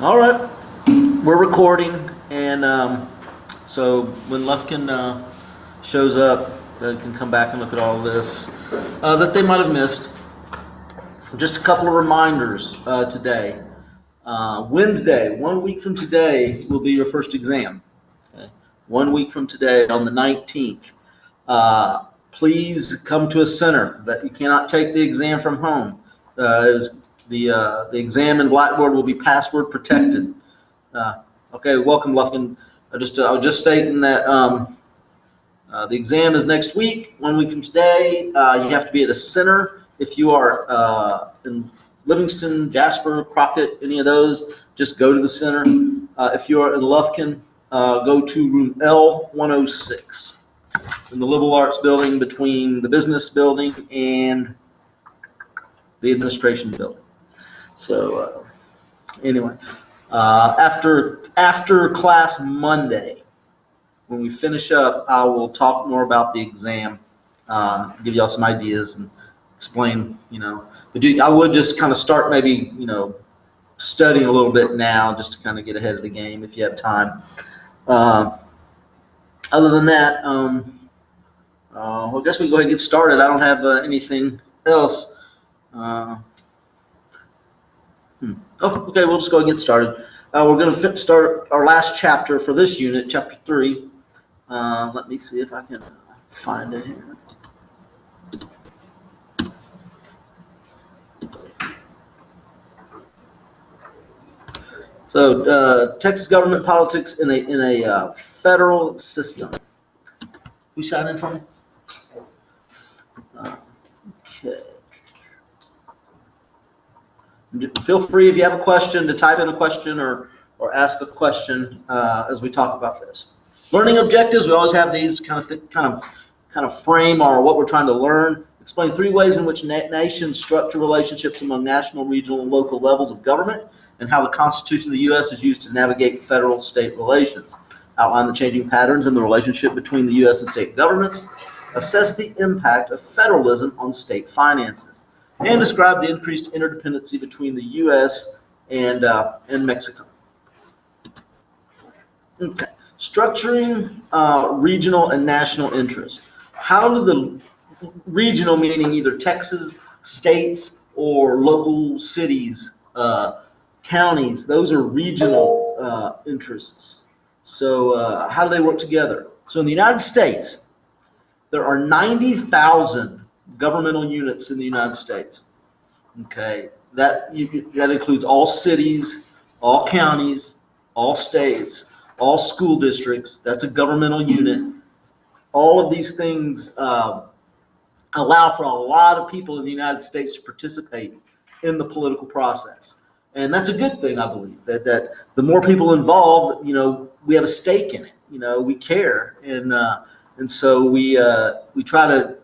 All right, we're recording, and so when Lufkin shows up, they can come back and look at all of this that they might have missed. Just a couple of reminders today. Wednesday, 1 week from today, will be your first exam. Okay? 1 week from today, on the 19th. Please come to a center. That you cannot take the exam from home. The exam in Blackboard will be password protected. Okay, welcome, Lufkin. I was just stating that the exam is next week, 1 week from today. You have to be at a center. If you are in Livingston, Jasper, Crockett, any of those, just go to the center. If you are in Lufkin, go to room L106 in the liberal arts building between the business building and the administration building. So anyway, after class Monday, when we finish up, I will talk more about the exam, give y'all some ideas and explain, but I would just kind of start maybe, studying a little bit now just to kind of get ahead of the game if you have time. Other than that, well, I guess we can go ahead and get started. I don't have anything else. Oh, okay, we'll just go ahead and get started. We're going to start our last chapter for this unit, chapter 3. Let me see if I can find it here. So, Texas government politics in a federal system. Who signed in for me? Okay. Feel free, if you have a question, to type in a question or ask a question as we talk about this. Learning objectives, we always have these to kind of frame what we're trying to learn. Explain 3 ways in which nations structure relationships among national, regional, and local levels of government, and how the Constitution of the U.S. is used to navigate federal-state relations. Outline the changing patterns in the relationship between the U.S. and state governments. Assess the impact of federalism on state finances. And describe the increased interdependency between the U.S. and Mexico. Okay. Structuring regional and national interests. How do the regional, meaning either Texas, states, or local cities, counties, those are regional interests. So how do they work together? So in the United States, there are 90,000 governmental units in the United States. Okay, that includes all cities, all counties, all states, all school districts. That's a governmental unit. All of these things allow for a lot of people in the United States to participate in the political process. And that's a good thing, I believe, that the more people involved, we have a stake in it. We care, and so we try to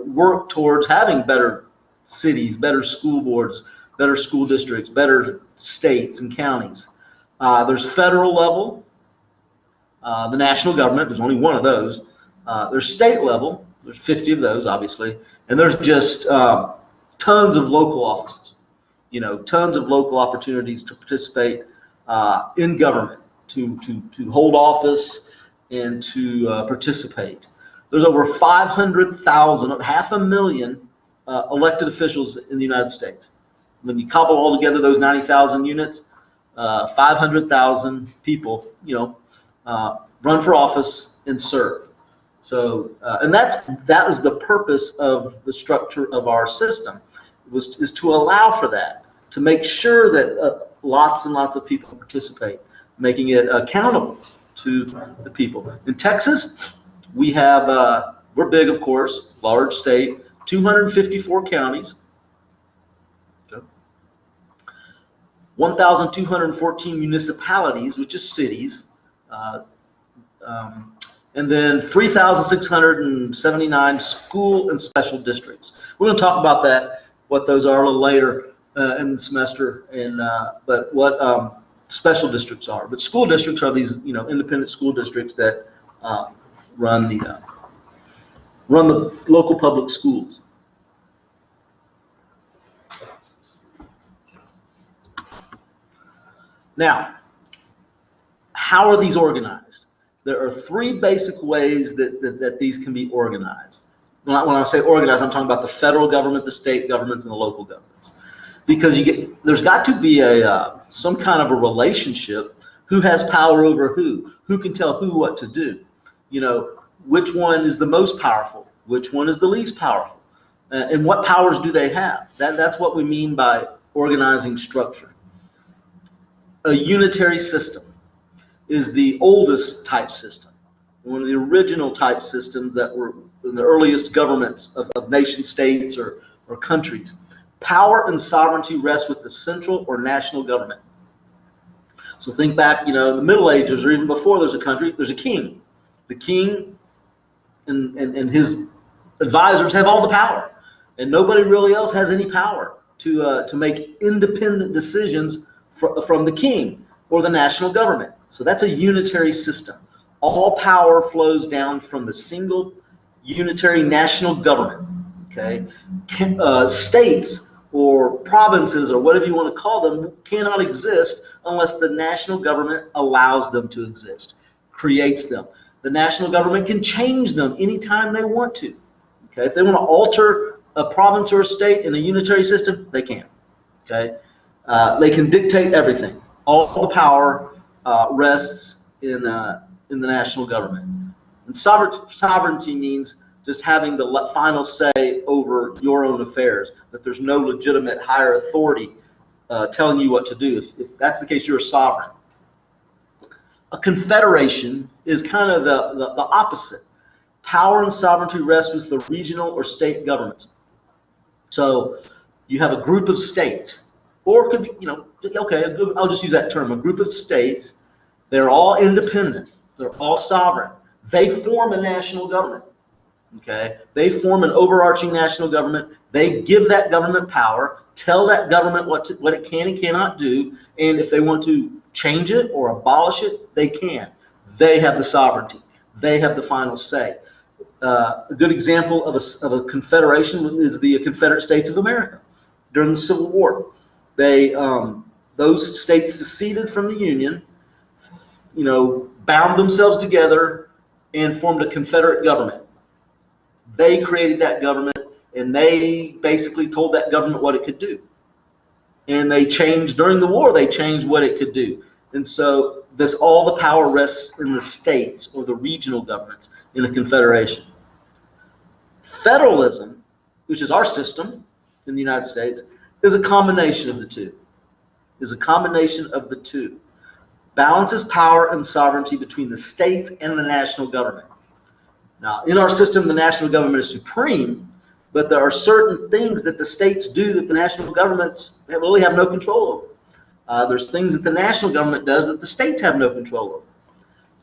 work towards having better cities, better school boards, better school districts, better states and counties. There's federal level, the national government. There's only one of those. There's state level. There's 50 of those, obviously, and there's just tons of local offices. Tons of local opportunities to participate in government, to hold office and to participate. There's over 500,000, 500,000 elected officials in the United States. When you couple all together those 90,000 units, 500,000 people, run for office and serve. So, and that was the purpose of the structure of our system, is to allow for that, to make sure that lots and lots of people participate, making it accountable to the people. In Texas, we have, we're big, of course, large state, 254 counties, 1,214 municipalities, which is cities, and then 3,679 school and special districts. We're going to talk about that, what those are, a little later in the semester, but what special districts are. But school districts are these, independent school districts that run the local public schools. Now, how are these organized? There are three basic ways that these can be organized. When I say organized, I'm talking about the federal government, the state governments, and the local governments. Because there's got to be some kind of a relationship. Who has power over who? Who can tell who what to do? Which one is the most powerful? Which one is the least powerful? And what powers do they have? That's what we mean by organizing structure. A unitary system is the oldest type system, one of the original type systems that were in the earliest governments of nation states or countries. Power and sovereignty rest with the central or national government. So think back, in the Middle Ages or even before there's a country, there's a king. The king and his advisors have all the power, and nobody really else has any power to make independent decisions from the king or the national government. So that's a unitary system. All power flows down from the single unitary national government. Okay, states or provinces or whatever you want to call them cannot exist unless the national government allows them to exist, creates them. The national government can change them anytime they want to. Okay, if they want to alter a province or a state in a unitary system, they can. Okay, they can dictate everything. All the power rests in the national government. And sovereignty means just having the final say over your own affairs, that there's no legitimate higher authority telling you what to do. If that's the case, you're a sovereign. A confederation is kind of the opposite. Power and sovereignty rest with the regional or state governments. So you have a group of states, or it could be, okay, I'll just use that term, a group of states. They're all independent. They're all sovereign. They form a national government. Okay, they form an overarching national government. They give that government power, tell that government what it can and cannot do, and if they want to change it or abolish it, they can. They have the sovereignty. They have the final say. A good example of a confederation is the Confederate States of America. During the Civil War, those states seceded from the Union, bound themselves together and formed a Confederate government. They created that government, and they basically told that government what it could do. And they changed, during the war, they changed what it could do. And so all the power rests in the states or the regional governments in a confederation. Federalism, which is our system in the United States, is a combination of the two. Balances power and sovereignty between the states and the national government. Now, in our system, the national government is supreme, but there are certain things that the states do that the national governments really have no control over. There's things that the national government does that the states have no control over.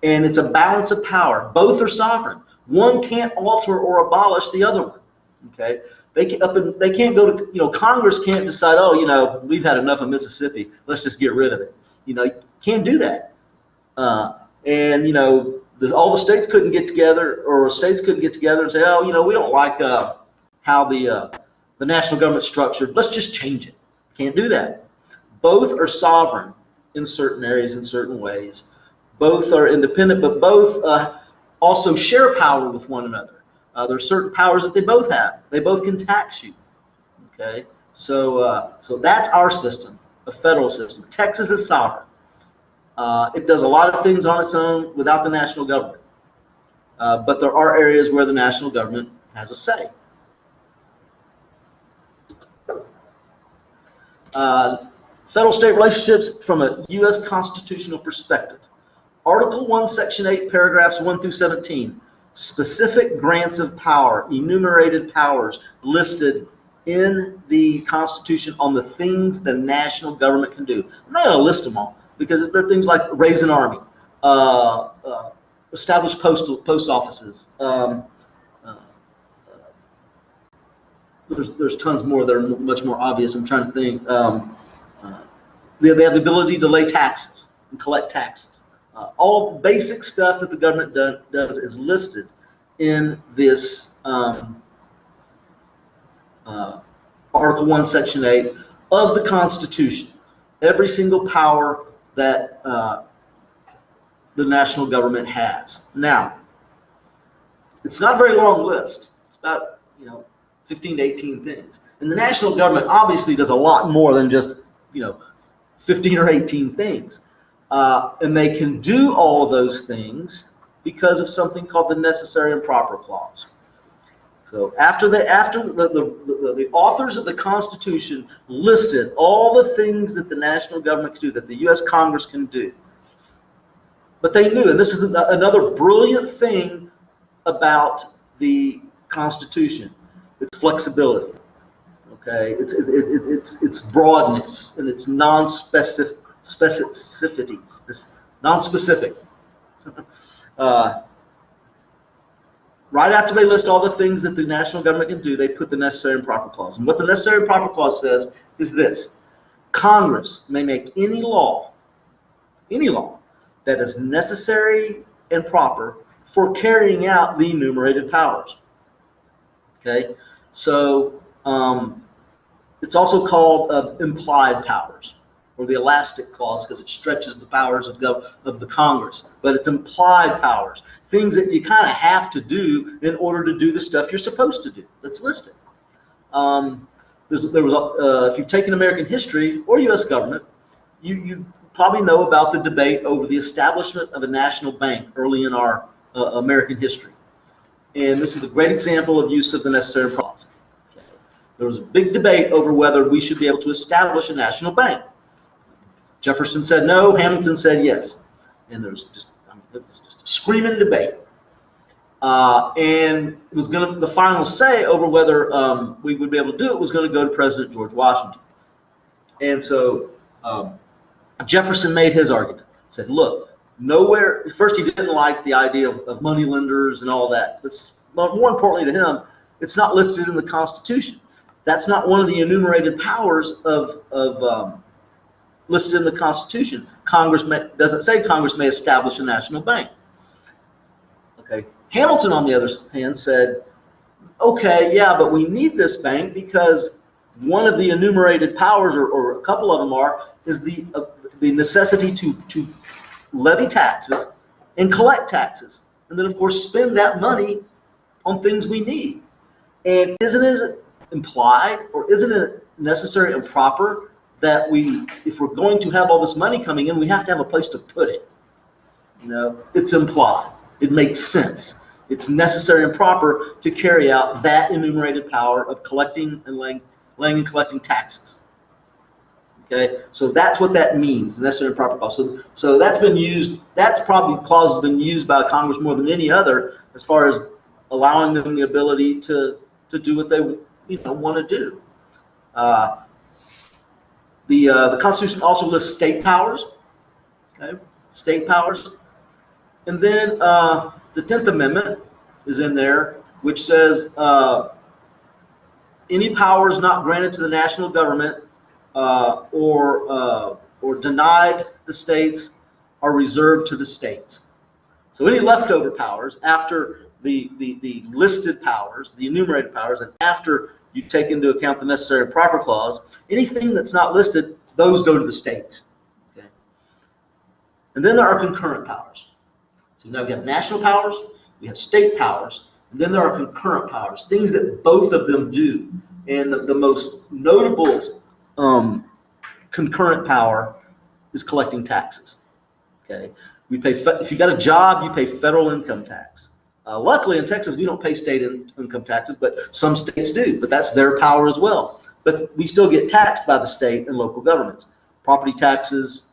And it's a balance of power. Both are sovereign. One can't alter or abolish the other one. Okay? They can't go to, Congress can't decide, we've had enough of Mississippi, let's just get rid of it. You can't do that. All the states couldn't get together, or states couldn't get together and say, we don't like how the national government's structured. Let's just change it. Can't do that. Both are sovereign in certain areas, in certain ways. Both are independent, but both also share power with one another. There are certain powers that they both have. They both can tax you. Okay, so that's our system, a federal system. Texas is sovereign. It does a lot of things on its own without the national government. But there are areas where the national government has a say. Federal-state relationships from a U.S. constitutional perspective. Article 1, Section 8, paragraphs 1 through 17. Specific grants of power, enumerated powers listed in the Constitution on the things the national government can do. I'm not going to list them all, because there are things like raise an army, establish post offices. There's tons more that are much more obvious. I'm trying to think. They have the ability to lay taxes and collect taxes. All the basic stuff that the government does is listed in this Article 1, Section 8 of the Constitution. Every single power that the national government has. Now, it's not a very long list. It's about 15 to 18 things. And the national government obviously does a lot more than just 15 or 18 things. And they can do all of those things because of something called the necessary and proper clause. So after the authors of the Constitution listed all the things that the national government can do, that the U.S. Congress can do, but they knew, and this is another brilliant thing about the Constitution, its flexibility. Okay, it's broadness and its non-specificities, it's non-specific. Right after they list all the things that the national government can do, they put the necessary and proper clause. And what the necessary and proper clause says is this: Congress may make any law that is necessary and proper for carrying out the enumerated powers. Okay, so it's also called implied powers, or the elastic clause, because it stretches the powers of the Congress. But it's implied powers, things that you kind of have to do in order to do the stuff you're supposed to do that's listed. If you've taken American history or U.S. government, you probably know about the debate over the establishment of a national bank early in our American history. And this is a great example of use of the necessary clause. Okay. There was a big debate over whether we should be able to establish a national bank. Jefferson said no, Hamilton said yes. And there was just a screaming debate. And it was the final say over whether we would be able to do it was going to go to President George Washington. And so Jefferson made his argument. Said, look, nowhere, first he didn't like the idea of money lenders and all that. But more importantly to him, it's not listed in the Constitution. That's not one of the enumerated powers listed in the Constitution. Congress doesn't say Congress may establish a national bank. Okay. Hamilton, on the other hand, said, okay, yeah, but we need this bank because one of the enumerated powers, or a couple of them is the necessity to levy taxes and collect taxes, and then of course spend that money on things we need. And isn't it implied, or isn't it necessary and proper that if we're going to have all this money coming in, we have to have a place to put it? It's implied. It makes sense. It's necessary and proper to carry out that enumerated power of collecting and laying and collecting taxes. Okay, so that's what that means, the necessary and proper clause. So that's been used. That's probably clause has been used by Congress more than any other, as far as allowing them the ability to do what they want to do. The Constitution also lists state powers. Okay, state powers, and then the 10th Amendment is in there, which says any powers not granted to the national government or denied the states are reserved to the states. So any leftover powers after the listed powers, the enumerated powers, and after you take into account the necessary and proper clause, anything that's not listed, those go to the states. Okay. And then there are concurrent powers. So now we have national powers, we have state powers, and then there are concurrent powers, things that both of them do. And the most notable concurrent power is collecting taxes. Okay, we pay if you got a job, you pay federal income tax. Luckily in Texas we don't pay state income taxes, but some states do. But that's their power as well. But we still get taxed by the state and local governments. Property taxes,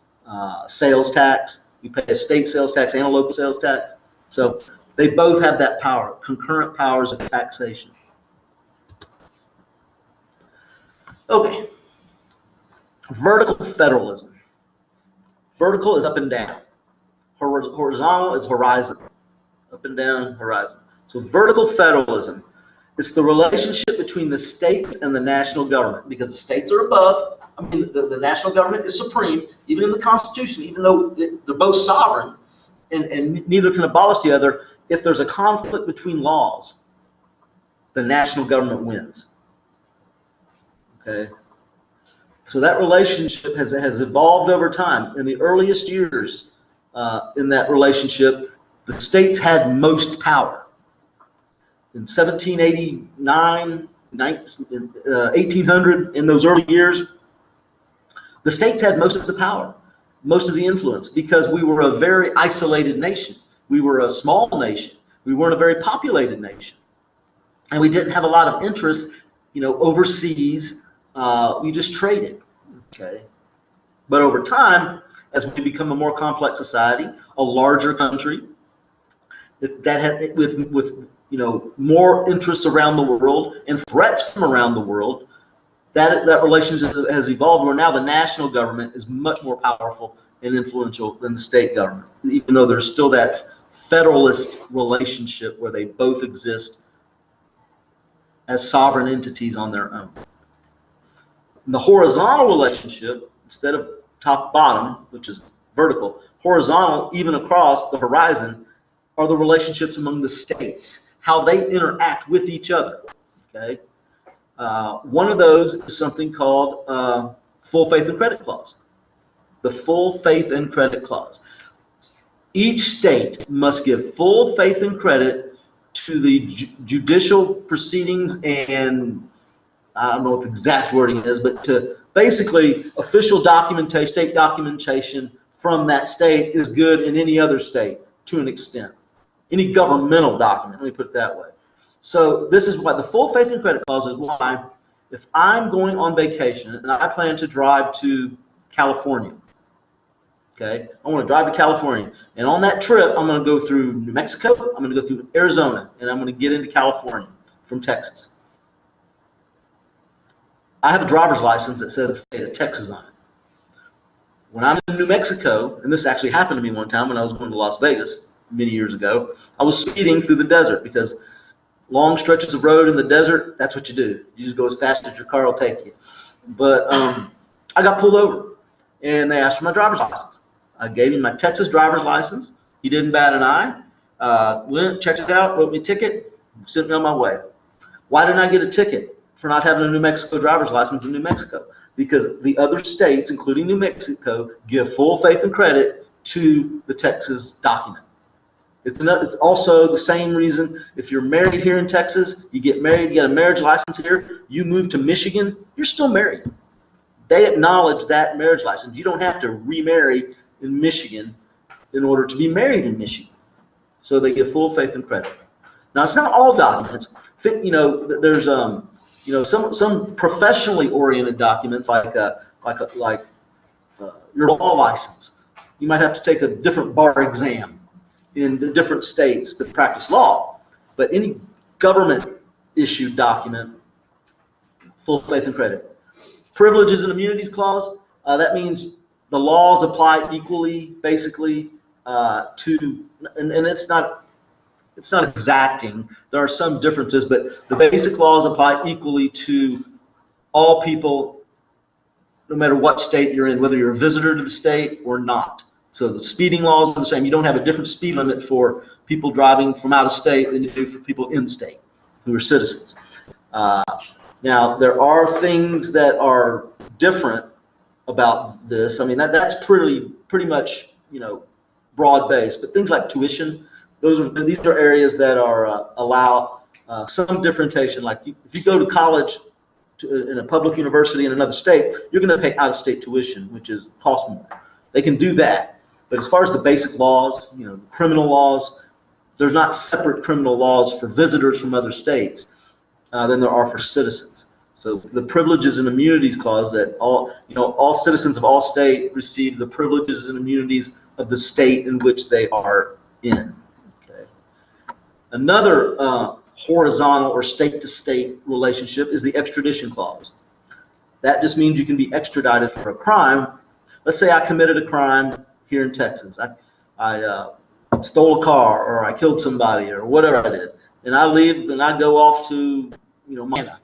sales tax. We pay a state sales tax and a local sales tax. So they both have that power, concurrent powers of taxation. Okay. Vertical federalism. Vertical is up and down. Horizontal is horizon. Up and down, horizon. So vertical federalism is the relationship between the states and the national government, because the states are above. I mean, the national government is supreme, even in the Constitution, even though they're both sovereign and neither can abolish the other. If there's a conflict between laws, the national government wins. Okay. So that relationship has evolved over time. In the earliest years in that relationship, the states had most power. In 1789, 1800, in those early years, the states had most of the power, most of the influence, because we were a very isolated nation. We were a small nation. We weren't a very populated nation. And we didn't have a lot of interest, overseas. We just traded, okay? But over time, as we become a more complex society, a larger country, that had, with more interests around the world and threats from around the world, that relationship has evolved where now the national government is much more powerful and influential than the state government, even though there's still that federalist relationship where they both exist as sovereign entities on their own. In the horizontal relationship, instead of top-bottom, which is vertical, horizontal, even across the horizon, are the relationships among the states, how they interact with each other. Okay, one of those is something called full faith and credit clause. The full faith and credit clause. Each state must give full faith and credit to the judicial proceedings and I don't know what the exact wording is, but to basically official documentation, state documentation from that state is good in any other state to an extent. Any governmental document, let me put it that way. So this is why the full faith and credit clause is why if I'm going on vacation and I plan to drive to California, okay, I want to drive to California, and on that trip I'm going to go through New Mexico, I'm going to go through Arizona, and I'm going to get into California from Texas. I have a driver's license that says the state of Texas on it. When I'm in New Mexico, and this actually happened to me one time when I was going to Las Vegas many years ago, I was speeding through the desert because long stretches of road in the desert, that's what you do. You just go as fast as your car will take you. But I got pulled over, and they asked for my driver's license. I gave him my Texas driver's license. He didn't bat an eye. Went, checked it out, wrote me a ticket, sent me on my way. Why didn't I get a ticket for not having a New Mexico driver's license in New Mexico? Because the other states, including New Mexico, give full faith and credit to the Texas document. It's also the same reason if you're married here in Texas, you get married, you get a marriage license here, you move to Michigan, you're still married. They acknowledge that marriage license. You don't have to remarry in Michigan in order to be married in Michigan. So they give full faith and credit. Now, it's not all documents. There's some professionally oriented documents like your law license. You might have to take a different bar exam in the different states to practice law. But any government issued document, full faith and credit. Privileges and immunities clause, that means the laws apply equally, basically, to, and it's not exacting. There are some differences, but the basic laws apply equally to all people, no matter what state you're in, whether you're a visitor to the state or not. So the speeding laws are the same. You don't have a different speed limit for people driving from out of state than you do for people in state who are citizens. Now, there are things that are different about this. I mean, that's pretty much, broad-based. But things like tuition, these are areas that are allow some differentiation. Like if you go to college in a public university in another state, you're going to pay out-of-state tuition, which costs more. They can do that. But as far as the basic laws, criminal laws, there's not separate criminal laws for visitors from other states than there are for citizens. So the privileges and immunities clause that all citizens of all states receive the privileges and immunities of the state in which they are in. Okay. Another horizontal or state-to-state relationship is the extradition clause. That just means you can be extradited for a crime. Let's say I committed a crime here in Texas. I stole a car, or I killed somebody, or whatever I did, and I leave and I go off to Montana.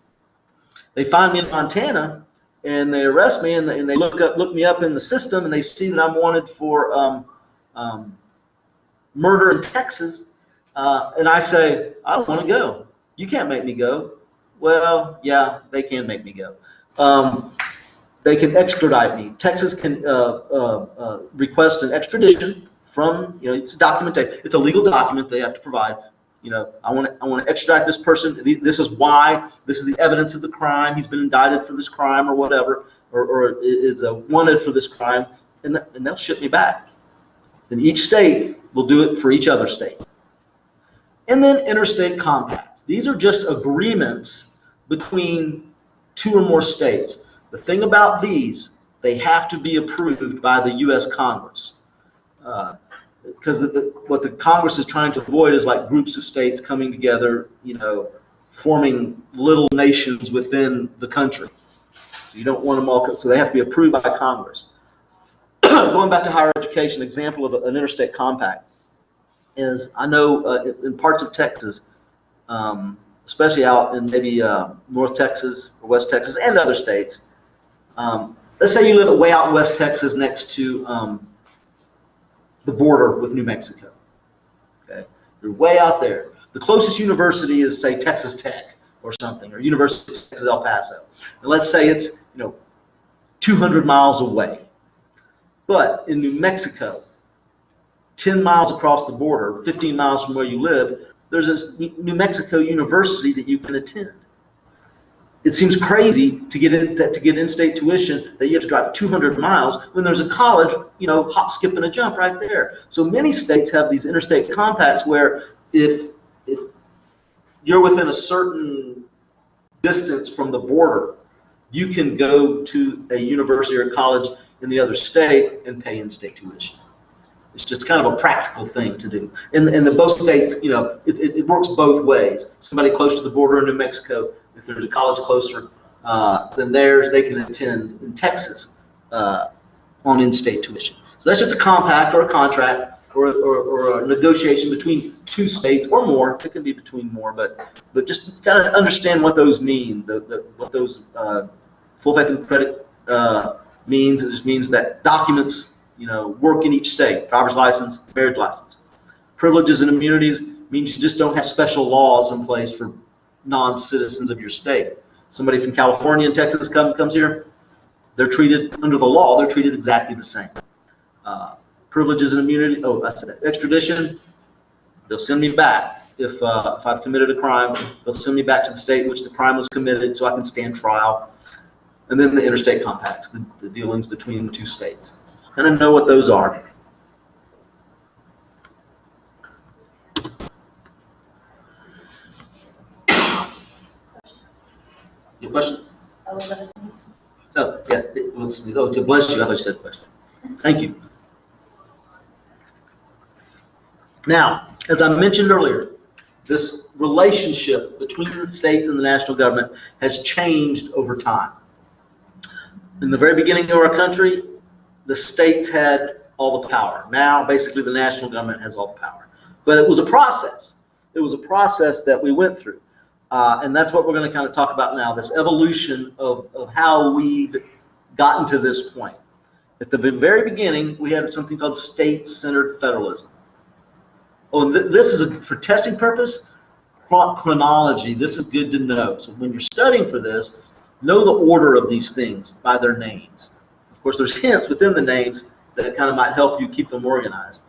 They find me in Montana and they arrest me and they look me up in the system and they see that I'm wanted for murder in Texas, and I say I don't want to go. You can't make me go. Well, yeah, they can make me go. they can extradite me. Texas can request an extradition from, it's a documentation. It's a legal document they have to provide. I want to extradite this person. This is why. This is the evidence of the crime. He's been indicted for this crime or whatever, or is wanted for this crime, and they'll ship me back. And each state will do it for each other state. And then interstate compacts. These are just agreements between two or more states. The thing about these, they have to be approved by the U.S. Congress. Because what the Congress is trying to avoid is like groups of states coming together, forming little nations within the country. So you don't want them all, so they have to be approved by Congress. Going back to higher education, example of an interstate compact is, I know in parts of Texas, especially out in maybe North Texas or West Texas and other states, let's say you live way out in West Texas next to the border with New Mexico. Okay, you're way out there. The closest university is, say, Texas Tech or something, or University of Texas El Paso. And let's say it's 200 miles away. But in New Mexico, 10 miles across the border, 15 miles from where you live, there's this New Mexico University that you can attend. It seems crazy to get in-state tuition that you have to drive 200 miles when there's a college, hop, skip, and a jump right there. So many states have these interstate compacts where if you're within a certain distance from the border, you can go to a university or college in the other state and pay in-state tuition. It's just kind of a practical thing to do. In the both states, it works both ways. Somebody close to the border in New Mexico, if there's a college closer than theirs, they can attend in Texas on in-state tuition. So that's just a compact or a contract or a negotiation between two states or more. It can be between more, but just kind of understand what those mean. What those full faith and credit means. It just means that documents work in each state. Driver's license, marriage license. Privileges and immunities means you just don't have special laws in place for non-citizens of your state. Somebody from California and Texas comes here, they're treated under the law. They're treated exactly the same. Privileges and immunity. Oh, I said extradition. They'll send me back if I've committed a crime. They'll send me back to the state in which the crime was committed, so I can stand trial. And then the interstate compacts, the dealings between the two states. Kind of know what those are. Your question? Oh, blessings. Oh, yeah. To bless you. I thought you said question. Thank you. Now, as I mentioned earlier, this relationship between the states and the national government has changed over time. In the very beginning of our country, the states had all the power. Now, basically, the national government has all the power. But it was a process. It was a process that we went through. And that's what we're going to kind of talk about now, this evolution of how we've gotten to this point. At the very beginning, we had something called state-centered federalism. Oh, and this is for testing purpose, chronology. This is good to know. So when you're studying for this, know the order of these things by their names. Of course, there's hints within the names that kind of might help you keep them organized.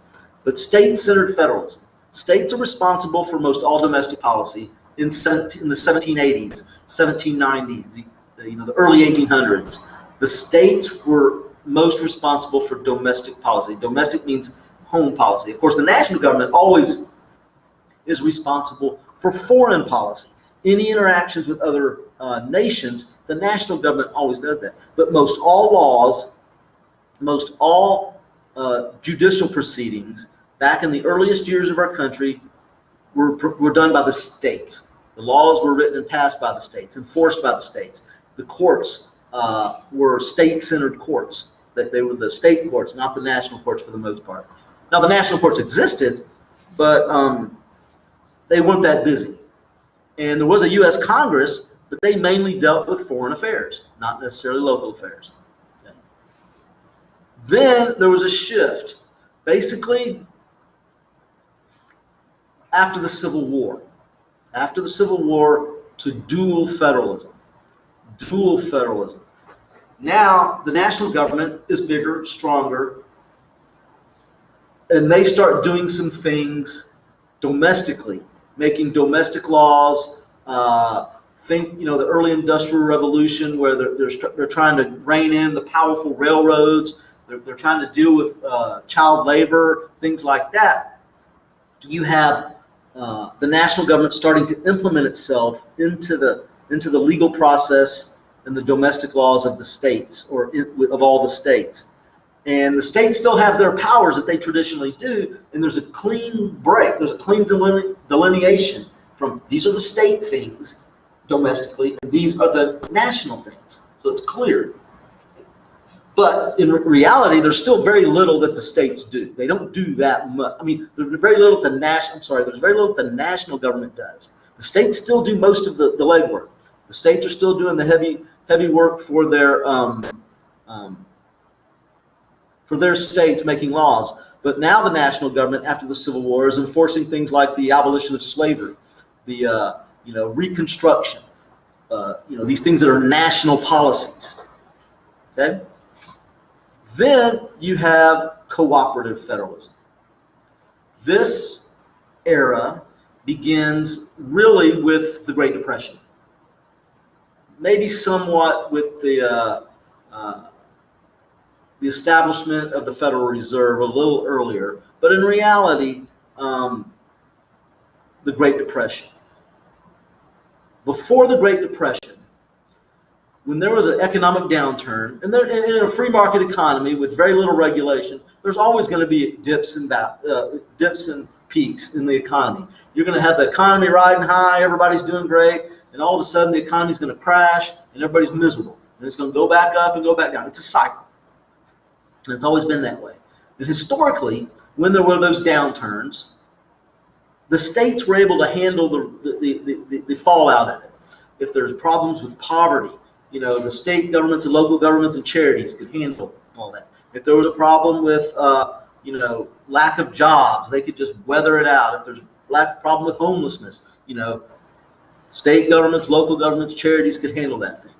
But state-centered federalism. States are responsible for most all domestic policy in the 1780s, 1790s, the early 1800s. The states were most responsible for domestic policy. Domestic means home policy. Of course, the national government always is responsible for foreign policy. Any interactions with other nations, the national government always does that. But most all laws, most all judicial proceedings back in the earliest years of our country were done by the states. The laws were written and passed by the states, enforced by the states. The courts were state-centered courts. That they were the state courts, not the national courts for the most part. Now, the national courts existed, but they weren't that busy. And there was a U.S. Congress, but they mainly dealt with foreign affairs, not necessarily local affairs. Okay. Then there was a shift. Basically, after the Civil War. After the Civil War to dual federalism. Dual federalism. Now the national government is bigger, stronger, and they start doing some things domestically, making domestic laws. Think, the early industrial revolution, where they're trying to rein in the powerful railroads. They're trying to deal with child labor, things like that. You have the national government starting to implement itself into the legal process and the domestic laws of the states, of all the states. And the states still have their powers that they traditionally do, and there's a clean break, there's a clean delineation from these are the state things domestically, and these are the national things. So it's clear. But in reality, there's still very little that the states do. They don't do that much. I mean, there's very little there's very little the national government does. The states still do most of the legwork. The states are still doing the heavy work for their states making laws. But now the national government, after the Civil War, is enforcing things like the abolition of slavery, the Reconstruction, these things that are national policies. Okay? Then you have cooperative federalism. This era begins really with the Great Depression, maybe somewhat with the establishment of the Federal Reserve a little earlier, but in reality, the Great Depression. Before the Great Depression, when there was an economic downturn, and in a free market economy with very little regulation, there's always going to be dips and peaks in the economy. You're going to have the economy riding high, everybody's doing great, and all of a sudden the economy's going to crash and everybody's miserable. And it's going to go back up and go back down. It's a cycle. And it's always been that way. And historically, when there were those downturns, the states were able to handle the fallout of it. If there's problems with poverty, the state governments and local governments and charities could handle all that. If there was a problem with, lack of jobs, they could just weather it out. If there's a problem with homelessness, state governments, local governments, charities could handle that thing.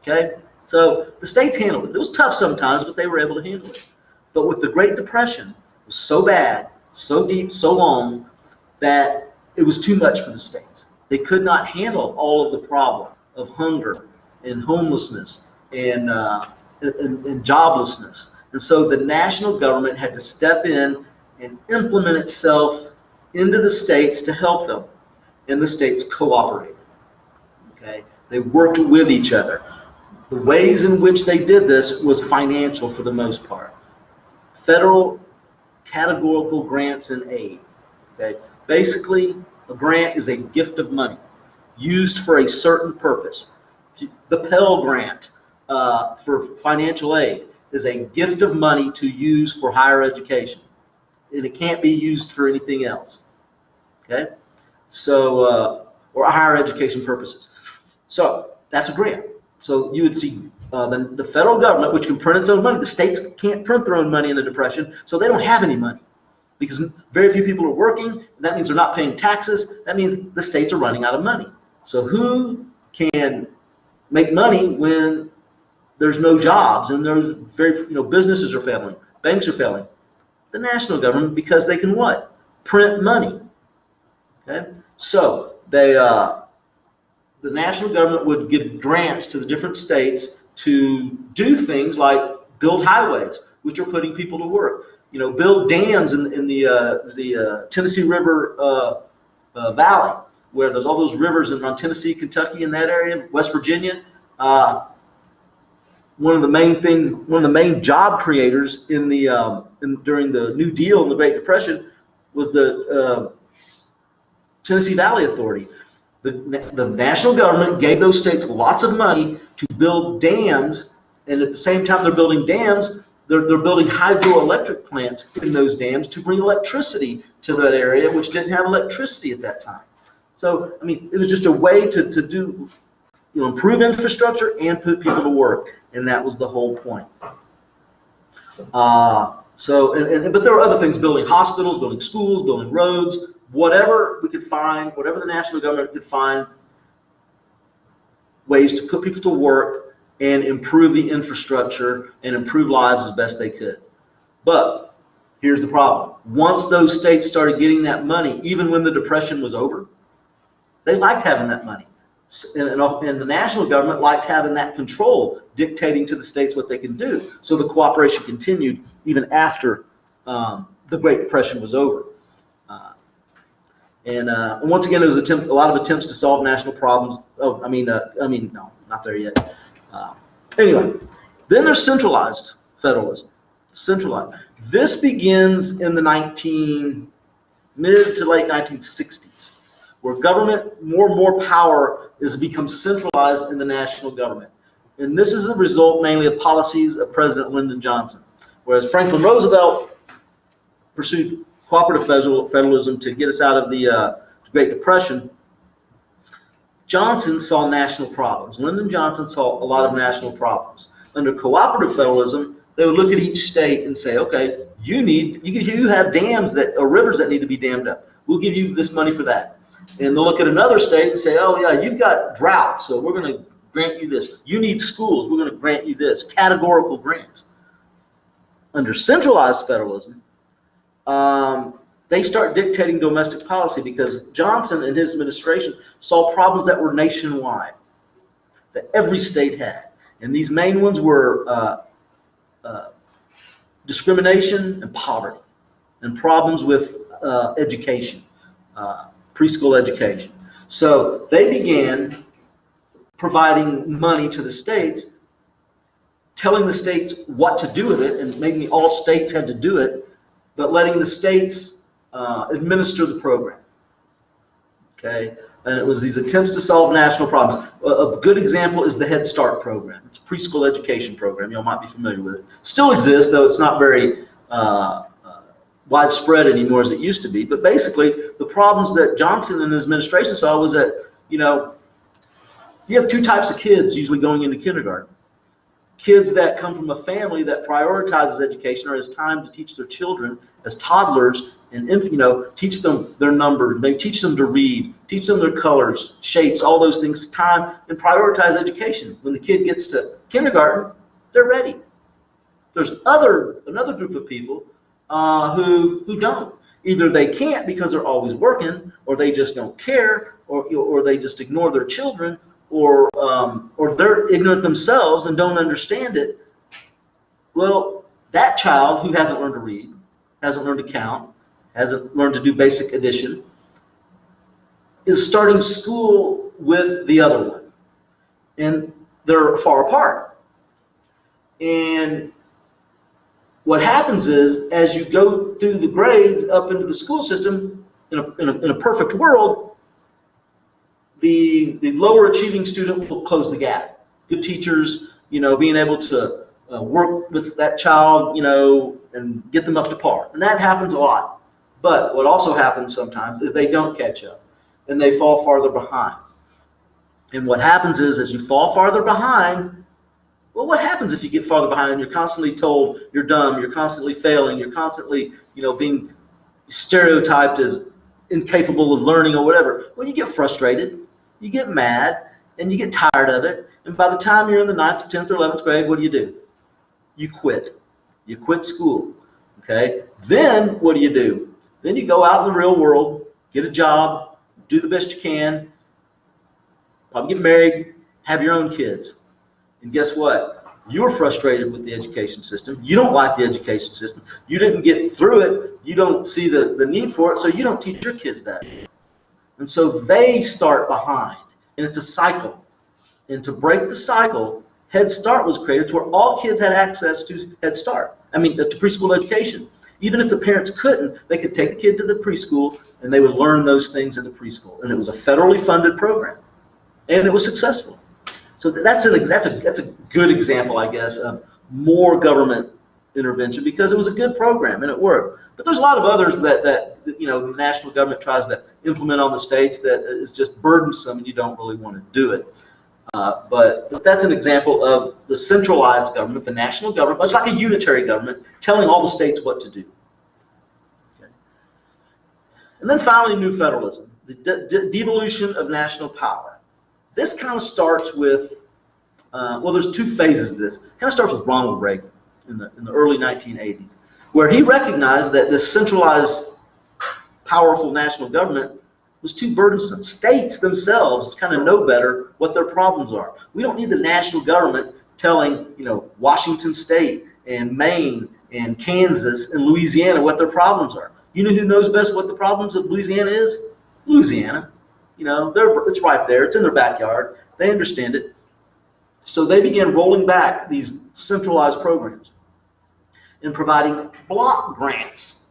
Okay? So the states handled it. It was tough sometimes, but they were able to handle it. But with the Great Depression, it was so bad, so deep, so long, that it was too much for the states. They could not handle all of the problem of hunger and homelessness and joblessness. And so the national government had to step in and implement itself into the states to help them. And the states cooperated. Okay? They worked with each other. The ways in which they did this was financial for the most part. Federal categorical grants and aid. Okay? Basically, a grant is a gift of money used for a certain purpose. The Pell Grant for financial aid is a gift of money to use for higher education, and it can't be used for anything else. Okay, so or higher education purposes. So that's a grant. So you would see the federal government, which can print its own money. The states can't print their own money in the Depression, so they don't have any money because very few people are working. That means they're not paying taxes. That means the states are running out of money. So who can make money when there's no jobs and there's businesses are failing, banks are failing? The national government, because they can what? Print money. Okay, so the national government would give grants to the different states to do things like build highways, which are putting people to work. Build dams in the Tennessee River Valley, where there's all those rivers around Tennessee, Kentucky, in that area, West Virginia. One of the main job creators during the New Deal and the Great Depression was the Tennessee Valley Authority. The national government gave those states lots of money to build dams, and at the same time they're building dams, they're building hydroelectric plants in those dams to bring electricity to that area, which didn't have electricity at that time. So, it was just a way to do, improve infrastructure and put people to work, and that was the whole point. But there were other things: building hospitals, building schools, building roads, whatever we could find, whatever the national government could find ways to put people to work and improve the infrastructure and improve lives as best they could. But here's the problem. Once those states started getting that money, even when the Depression was over, they liked having that money. And the national government liked having that control, dictating to the states what they can do. So the cooperation continued even after the Great Depression was over. And once again, there was a lot of attempts to solve national problems. No, not there yet. Anyway, then there's centralized federalism. Centralized. This begins in the mid to late 1960s, where government, more and more power is become centralized in the national government. And this is a result mainly of policies of President Lyndon Johnson. Whereas Franklin Roosevelt pursued cooperative federalism to get us out of the Great Depression, Johnson saw national problems. Lyndon Johnson saw a lot of national problems. Under cooperative federalism, they would look at each state and say, okay, you have dams or rivers that need to be dammed up. We'll give you this money for that. And they'll look at another state and say, oh yeah, you've got drought, so we're going to grant you this. You need schools, we're going to grant you this. Categorical grants. Under centralized federalism, they start dictating domestic policy because Johnson and his administration saw problems that were nationwide, that every state had. And these main ones were discrimination and poverty, and problems with education, preschool education. So they began providing money to the states, telling the states what to do with it, and making all states had to do it, but letting the states administer the program. Okay, and it was these attempts to solve national problems. A good example is the Head Start program. It's a preschool education program. You all might be familiar with it. Still exists, though it's not very widespread anymore as it used to be. But basically, the problems that Johnson and his administration saw was that, you have two types of kids usually going into kindergarten. Kids that come from a family that prioritizes education or has time to teach their children as toddlers and teach them their numbers, maybe teach them to read, teach them their colors, shapes, all those things, time, and prioritize education. When the kid gets to kindergarten, they're ready. There's another group of people who don't. Either they can't because they're always working, or they just don't care, or they just ignore their children, or they're ignorant themselves and don't understand it. Well, that child who hasn't learned to read, hasn't learned to count, hasn't learned to do basic addition, is starting school with the other one. And they're far apart. And what happens is, as you go through the grades up into the school system, in a perfect world, the lower achieving student will close the gap. Good teachers, being able to work with that child, and get them up to par. And that happens a lot. But what also happens sometimes is they don't catch up and they fall farther behind. And what happens is, as you fall farther behind, well, what happens if you get farther behind and you're constantly told you're dumb, you're constantly failing, you're constantly, being stereotyped as incapable of learning or whatever? Well, you get frustrated, you get mad, and you get tired of it. And by the time you're in the 9th, 10th, or 11th grade, what do? You quit. You quit school. Okay? Then what do? Then you go out in the real world, get a job, do the best you can, probably get married, have your own kids. And guess what? You're frustrated with the education system. You don't like the education system. You didn't get through it. You don't see the need for it, so you don't teach your kids that. And so they start behind. And it's a cycle. And to break the cycle, Head Start was created to where all kids had access to Head Start. To preschool education. Even if the parents couldn't, they could take the kid to the preschool and they would learn those things in the preschool. And it was a federally funded program. And it was successful. So that's a good example, I guess, of more government intervention because it was a good program and it worked. But there's a lot of others that the national government tries to implement on the states that is just burdensome and you don't really want to do it. But that's an example of the centralized government, the national government, much like a unitary government, telling all the states what to do. Okay. And then finally, new federalism, the devolution of national power. This kind of starts with well, there's two phases to this. It kind of starts with Ronald Reagan in the early 1980s, where he recognized that this centralized, powerful national government was too burdensome. States themselves kind of know better what their problems are. We don't need the national government telling, Washington State and Maine and Kansas and Louisiana what their problems are. You know who knows best what the problems of Louisiana is? Louisiana. It's right there. It's in their backyard. They understand it. So they began rolling back these centralized programs and providing block grants.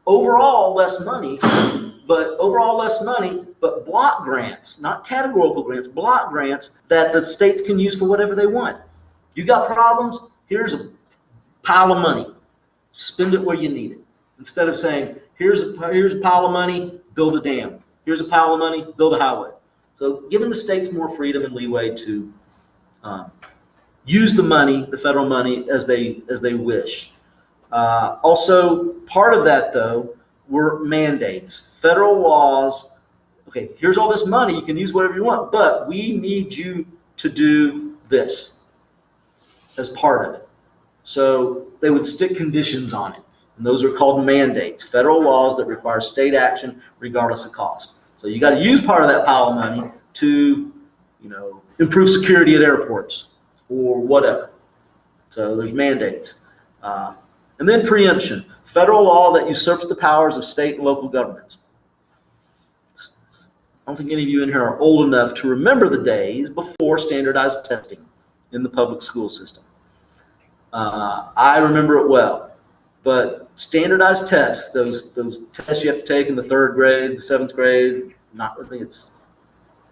Overall less money, but block grants, not categorical grants, block grants that the states can use for whatever they want. You got problems? Here's a pile of money. Spend it where you need it. Instead of saying, here's a pile of money, build a dam. Here's a pile of money, build a highway. So giving the states more freedom and leeway to use the money, the federal money, as they wish. Also, part of that, though, were mandates. Federal laws, okay, here's all this money, you can use whatever you want, but we need you to do this as part of it. So they would stick conditions on it, and those are called mandates, federal laws that require state action regardless of cost. So you got to use part of that pile of money to, improve security at airports or whatever. So there's mandates. And then preemption, federal law that usurps the powers of state and local governments. I don't think any of you in here are old enough to remember the days before standardized testing in the public school system. I remember it well, but standardized tests, those tests you have to take in the 3rd grade, the 7th grade, I think it's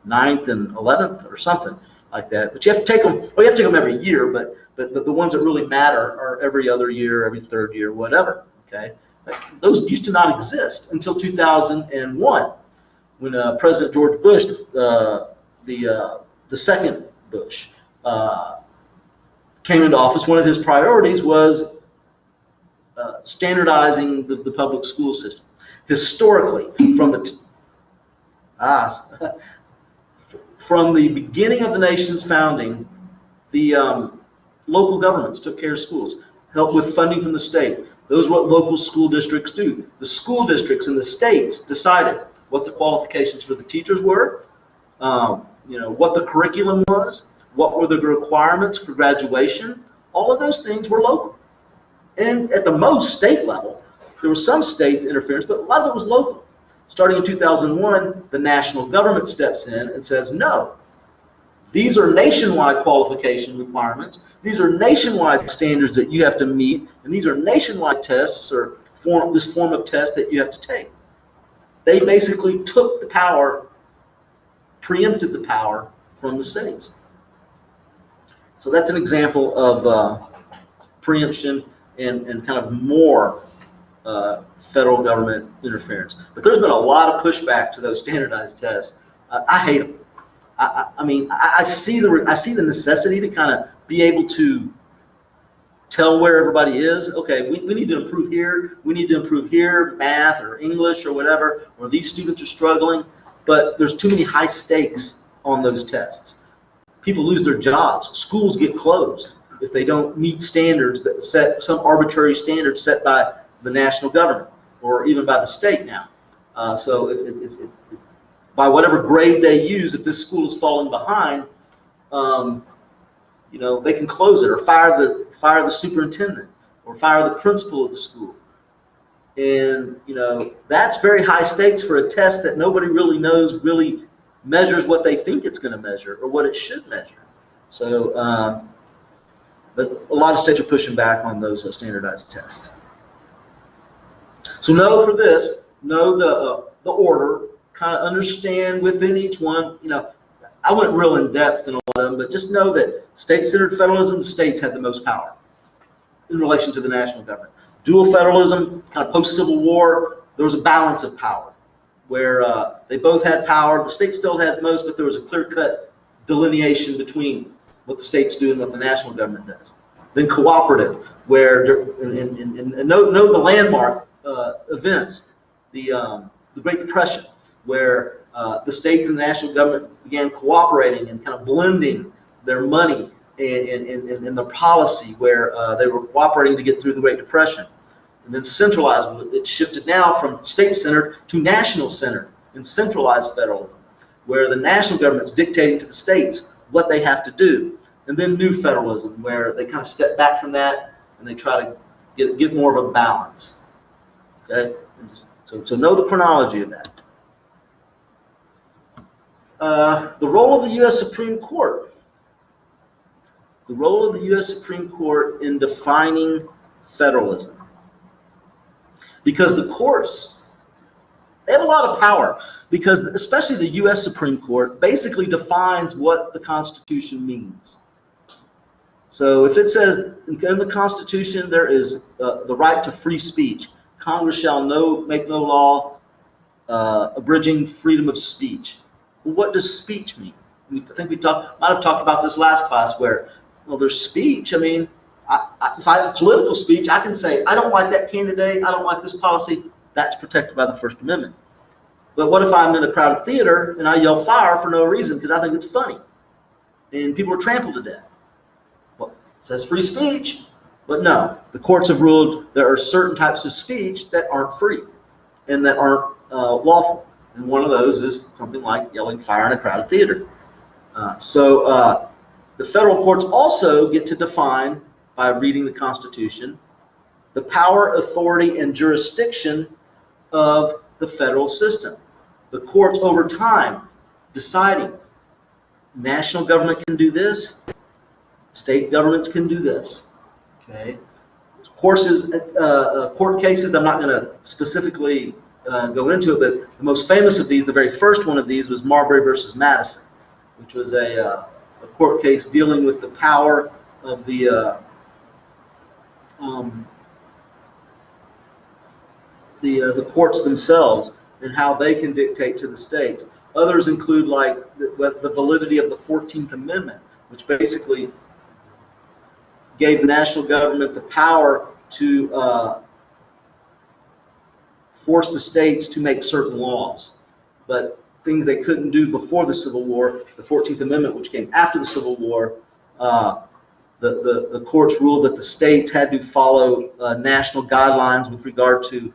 9th and 11th or something like that. But you have to take them. Well, you have to take them every year, but the ones that really matter are every other year, every 3rd year, whatever. Okay, those used to not exist until 2001, when President George Bush, the second Bush, came into office. One of his priorities was standardizing the public school system. Historically, from the beginning of the nation's founding, the local governments took care of schools, helped with funding from the state. Those are what local school districts do. The school districts in the states decided what the qualifications for the teachers were, what the curriculum was, what were the requirements for graduation. All of those things were local. And at the most state level, there was some state interference, but a lot of it was local. Starting in 2001, the national government steps in and says, no, these are nationwide qualification requirements. These are nationwide standards that you have to meet, and these are nationwide tests or this form of test that you have to take. They basically took the power, preempted the power from the states. So that's an example of preemption and kind of more federal government interference. But there's been a lot of pushback to those standardized tests. I hate them. I see the necessity to kind of be able to tell where everybody is. Okay, we need to improve here. We need to improve here, math or English or whatever, or these students are struggling. But there's too many high stakes on those tests. People lose their jobs. Schools get closed if they don't meet standards that set some arbitrary standards set by the national government or even by the state now. So by whatever grade they use, if this school is falling behind, they can close it or fire the superintendent or fire the principal of the school. And that's very high stakes for a test that nobody really knows really measures what they think it's going to measure or what it should measure. So, but a lot of states are pushing back on those standardized tests. So know for this, know the order, kind of understand within each one. I went real in depth in all of them, but just know that state-centered federalism, the states had the most power in relation to the national government. Dual federalism, kind of post-Civil War, there was a balance of power where they both had power. The states still had most, but there was a clear-cut delineation between what the states do and what the national government does. Then cooperative, where and know the landmark events, the Great Depression, where the states and the national government began cooperating and kind of blending their money in the policy where they were cooperating to get through the Great Depression. And then centralized, it shifted now from state-centered to national-centered and centralized federalism, where the national government's dictating to the states what they have to do. And then new federalism, where they kind of step back from that and they try to get more of a balance. Okay, so know the chronology of that. The role of the U.S. Supreme Court. The role of the U.S. Supreme Court in defining federalism. Because the courts, they have a lot of power, because especially the U.S. Supreme Court basically defines what the Constitution means. So if it says in the Constitution there is the right to free speech, Congress shall make no law abridging freedom of speech. Well, what does speech mean? I think we might have talked about this last class where, well, there's speech. I mean, if I have political speech, I can say, I don't like that candidate, I don't like this policy. That's protected by the First Amendment. But what if I'm in a crowded theater and I yell fire for no reason because I think it's funny and people are trampled to death? Well, it says free speech, but no. The courts have ruled there are certain types of speech that aren't free and that aren't lawful. And one of those is something like yelling fire in a crowded theater. So the federal courts also get to define, by reading the Constitution, the power, authority, and jurisdiction of the federal system. The courts over time deciding national government can do this, state governments can do this. Okay. Court cases, I'm not going to specifically go into it, but the most famous of these, the very first one of these, was Marbury versus Madison, which was a court case dealing with the power of the courts themselves and how they can dictate to the states. Others include like the validity of the 14th Amendment, which basically gave the national government the power to force the states to make certain laws. But things they couldn't do before the Civil War, the 14th Amendment, which came after the Civil War, the courts ruled that the states had to follow national guidelines with regard to,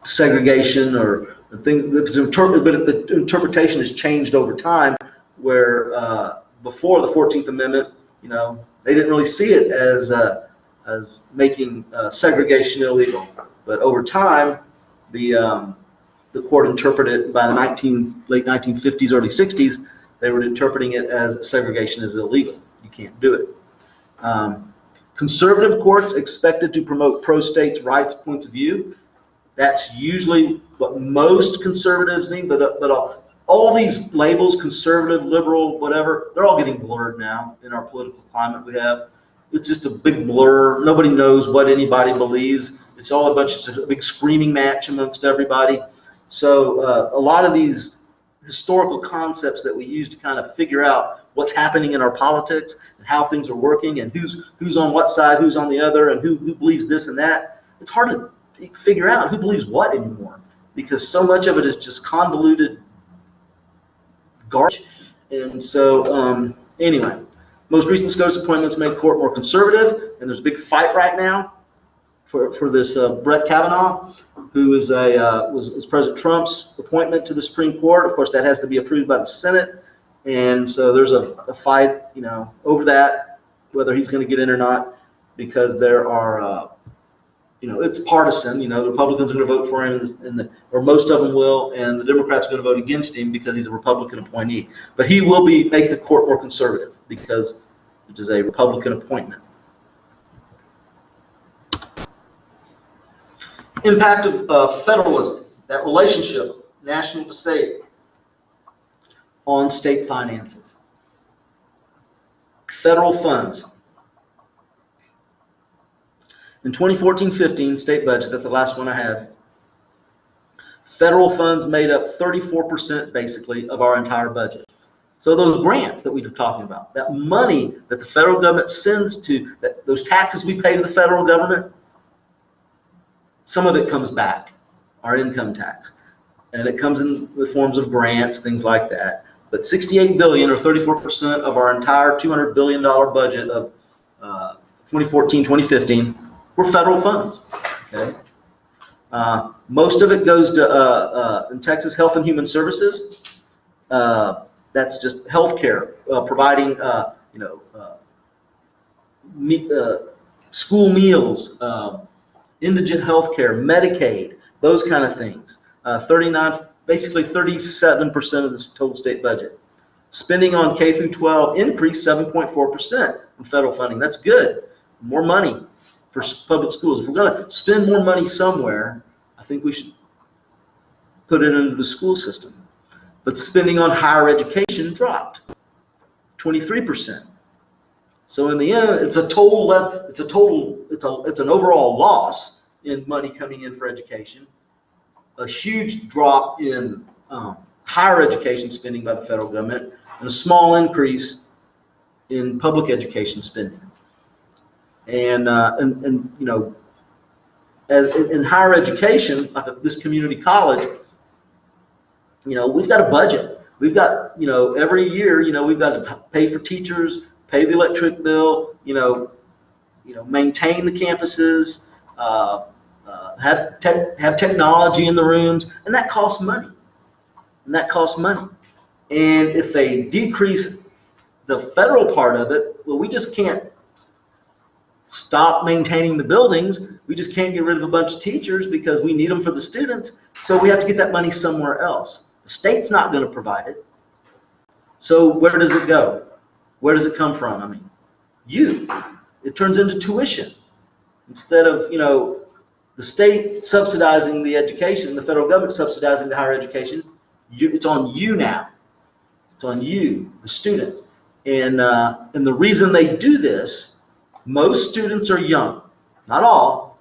segregation or the thing. But the interpretation has changed over time. Where before the 14th Amendment, they didn't really see it as making segregation illegal. But over time, the court interpreted by the late 1950s, early 60s. They were interpreting it as segregation is illegal. You can't do it. Conservative courts expected to promote pro-states' rights points of view. That's usually what most conservatives mean, but all these labels, conservative, liberal, whatever, they're all getting blurred now in our political climate we have. It's just a big blur. Nobody knows what anybody believes. It's all it's a big screaming match amongst everybody. So a lot of these historical concepts that we use to kind of figure out what's happening in our politics and how things are working and who's on what side, who's on the other, and who believes this and that. It's hard to figure out who believes what anymore because so much of it is just convoluted garbage. And so anyway, most recent SCOTUS appointments make court more conservative, and there's a big fight right now for this Brett Kavanaugh, who is was President Trump's appointment to the Supreme Court. Of course, that has to be approved by the Senate, and so there's a fight, over that, whether he's going to get in or not, because there are, it's partisan. The Republicans are going to vote for him, or most of them will, and the Democrats are going to vote against him because he's a Republican appointee. But he will make the court more conservative because it is a Republican appointment. Impact of federalism, that relationship, national to state, on state finances. Federal funds. In 2014-15 state budget, that's the last one I had, federal funds made up 34% basically of our entire budget. So those grants that we were talking about, that money that the federal government sends to, those taxes we pay to the federal government, some of it comes back, our income tax. And it comes in the forms of grants, things like that. But 68 billion, or 34% of our entire $200 billion budget of 2014, 2015, were federal funds. Okay. Most of it goes to in Texas, Health and Human Services. That's just healthcare, providing school meals, indigent healthcare, Medicaid, those kind of things. Basically 37% of the total state budget. Spending on K through 12 increased 7.4% in federal funding. That's good. More money for public schools. If we're going to spend more money somewhere, I think we should put it into the school system. But spending on higher education dropped 23%. So in the end, it's an overall loss in money coming in for education. A huge drop in higher education spending by the federal government, and a small increase in public education spending. And you know, in higher education, like this community college, you know, we've got a budget. We've got, you know, every year, you know, we've got to pay for teachers, pay the electric bill, you know, maintain the campuses, have technology in the rooms, and that costs money. And if they decrease the federal part of it, well, we just can't stop maintaining the buildings. We just can't get rid of a bunch of teachers because we need them for the students. So we have to get that money somewhere else. The state's not going to provide it. So where does it go? Where does it come from? I mean, it turns into tuition. Instead of, you know, the state subsidizing the education, the federal government subsidizing the higher education, it's on you now. It's on you, the student. And the reason they do this, most students are young. Not all.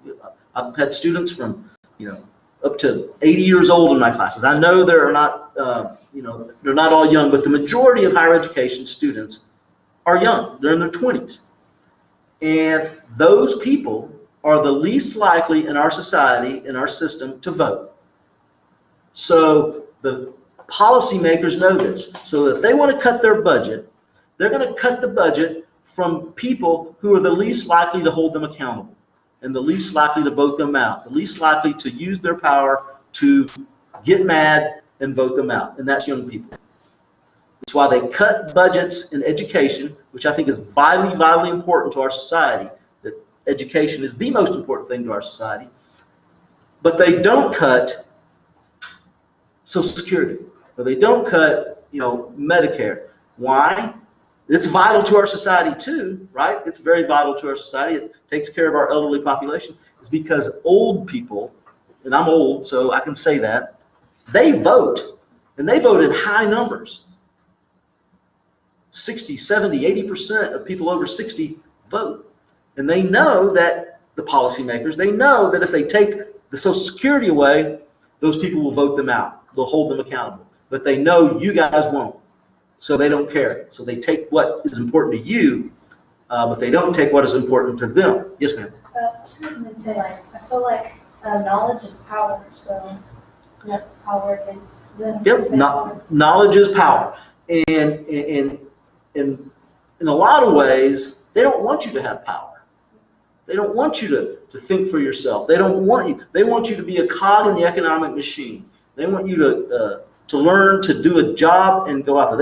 I've had students from, you know, up to 80 years old in my classes. I know they're not, you know, they're not all young, but the majority of higher education students are young. They're in their 20s. And those people are the least likely in our society, in our system, to vote. So the policymakers know this. So if they want to cut their budget, they're going to cut the budget from people who are the least likely to hold them accountable, and the least likely to vote them out, the least likely to use their power to get mad and vote them out, and that's young people. That's why they cut budgets in education, which I think is vitally, vitally important to our society. That education is the most important thing to our society. But they don't cut Social Security, or they don't cut, you know, Medicare. Why? It's vital to our society too, right? It's very vital to our society. It takes care of our elderly population. It's because old people, and I'm old, so I can say that, they vote, and they vote in high numbers. 60, 70, 80% of people over 60 vote. And they know that, the policymakers, they know that if they take the Social Security away, those people will vote them out. They'll hold them accountable. But they know you guys won't. So they don't care. So they take what is important to you, but they don't take what is important to them. Yes, ma'am? I was going to say, like, I feel like knowledge is power, so that's power against them. Yep, knowledge is power. And in a lot of ways, they don't want you to have power. They don't want you to think for yourself. They don't want you. They want you to be a cog in the economic machine. They want you to learn to do a job and go out there.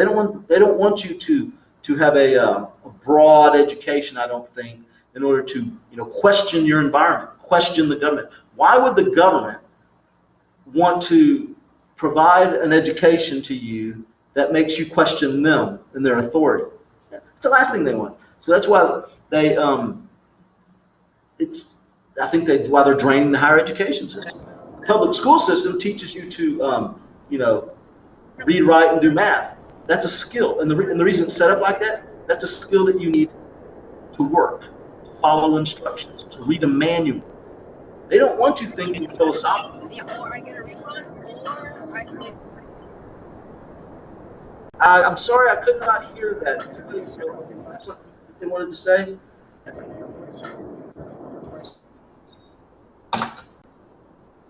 They don't want you to have a broad education, I don't think, in order to, you know, question your environment, question the government. Why would the government want to provide an education to you that makes you question them and their authority? It's the last thing they want. So that's why they why they're draining the higher education system. The public school system teaches you to you know, read, write, and do math. That's a skill, and the reason it's set up like that, that's a skill that you need to work, to follow instructions, to read a manual. They don't want you thinking philosophically. Or I get a refund, or I can. I'm sorry, I could not hear that. Something they wanted to say?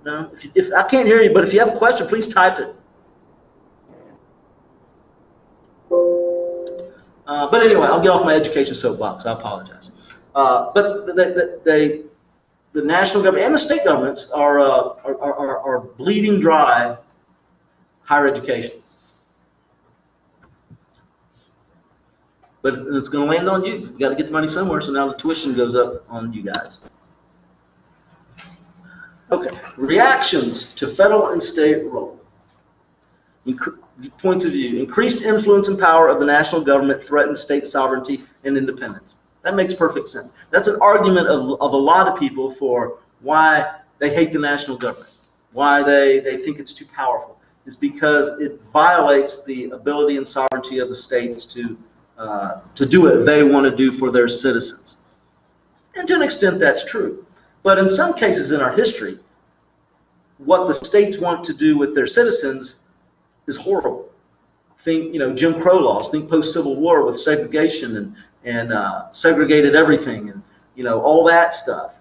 No, if I can't hear you, but if you have a question, please type it. But anyway, I'll get off my education soapbox. I apologize. But the national government and the state governments are bleeding dry higher education. But it's going to land on you. You got to get the money somewhere, so now the tuition goes up on you guys. Okay, reactions to federal and state role. Points of view. Increased influence and power of the national government threatens state sovereignty and independence. That makes perfect sense. That's an argument of a lot of people for why they hate the national government, why they think it's too powerful. It's because it violates the ability and sovereignty of the states to do what they want to do for their citizens. And to an extent, that's true. But in some cases in our history, what the states want to do with their citizens is horrible. Think, Jim Crow laws. Think post-Civil War with segregation and segregated everything and all that stuff.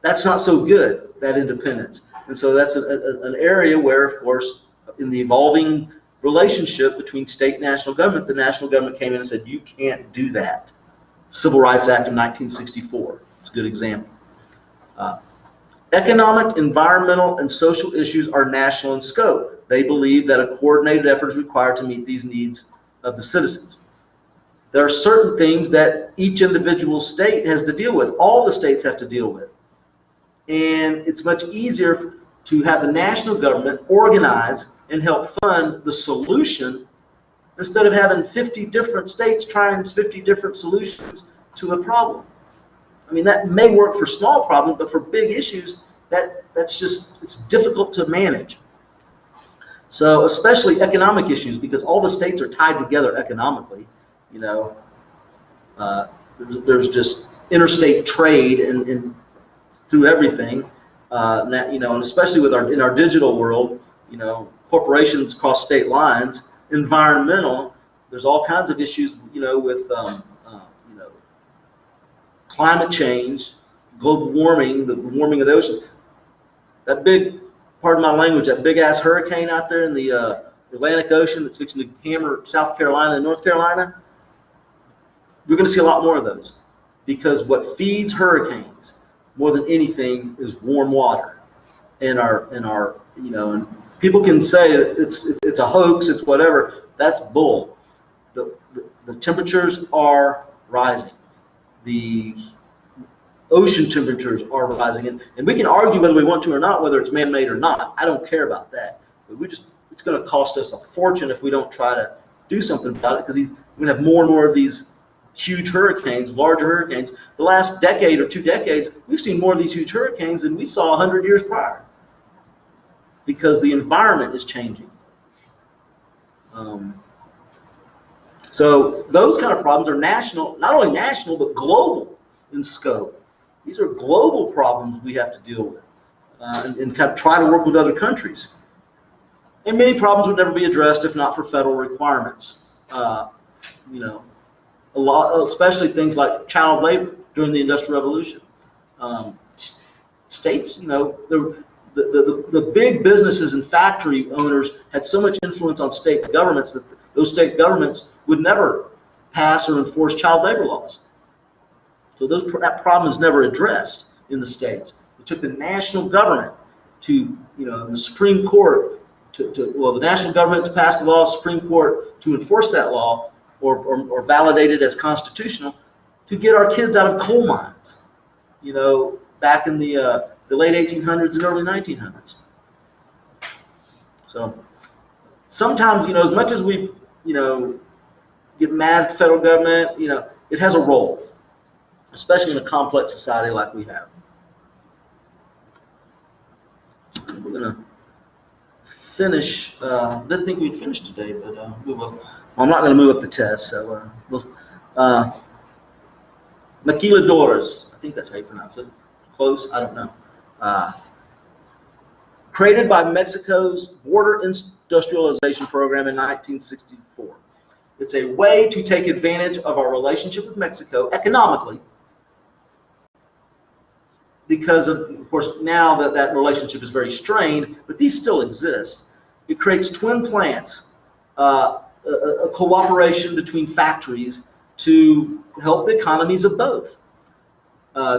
That's not so good, that independence. And so that's an area where, of course, in the evolving relationship between state and national government, the national government came in and said, you can't do that. Civil Rights Act of 1964. It's a good example. Economic, environmental, and social issues are national in scope. They believe that a coordinated effort is required to meet these needs of the citizens. There are certain things that each individual state has to deal with. All the states have to deal with. And it's much easier to have the national government organize and help fund the solution instead of having 50 different states trying 50 different solutions to a problem. I mean, that may work for small problems, but for big issues, it's difficult to manage. So especially economic issues, because all the states are tied together economically. There's just interstate trade and through everything. And especially in our digital world, corporations cross state lines. Environmental, there's all kinds of issues, with climate change, global warming, the warming of the oceans. That big, pardon my language, that big ass hurricane out there in the Atlantic Ocean that's fixing to hammer South Carolina and North Carolina, we're going to see a lot more of those, because what feeds hurricanes more than anything is warm water. And and people can say it's a hoax, it's whatever. That's bull. The temperatures are rising. The ocean temperatures are rising, and we can argue whether we want to or not, whether it's man-made or not. I don't care about that. But it's going to cost us a fortune if we don't try to do something about it, because we're going to have more and more of these huge hurricanes, larger hurricanes. The last decade or 2 decades, we've seen more of these huge hurricanes than we saw 100 years prior, because the environment is changing. So those kind of problems are national, not only national, but global in scope. These are global problems we have to deal with, and kind of try to work with other countries. And many problems would never be addressed if not for federal requirements. A lot, especially things like child labor during the Industrial Revolution. States, the big businesses and factory owners had so much influence on state governments that those state governments would never pass or enforce child labor laws. So that problem is never addressed in the states. It took the national government to, the Supreme Court the national government to pass the law, Supreme Court to enforce that law or validate it as constitutional, to get our kids out of coal mines, back in the late 1800s and early 1900s. So sometimes, as much as we, get mad at the federal government, it has a role, especially in a complex society like we have. We're going to finish. Didn't think we'd finish today, but we will. I'm not going to move up the test, so Maquiladoras, I think that's how you pronounce it. Close, I don't know. Created by Mexico's border industrialization program in 1964. It's a way to take advantage of our relationship with Mexico economically, because of course, now that relationship is very strained, but these still exist. It creates twin plants a cooperation between factories to help the economies of both.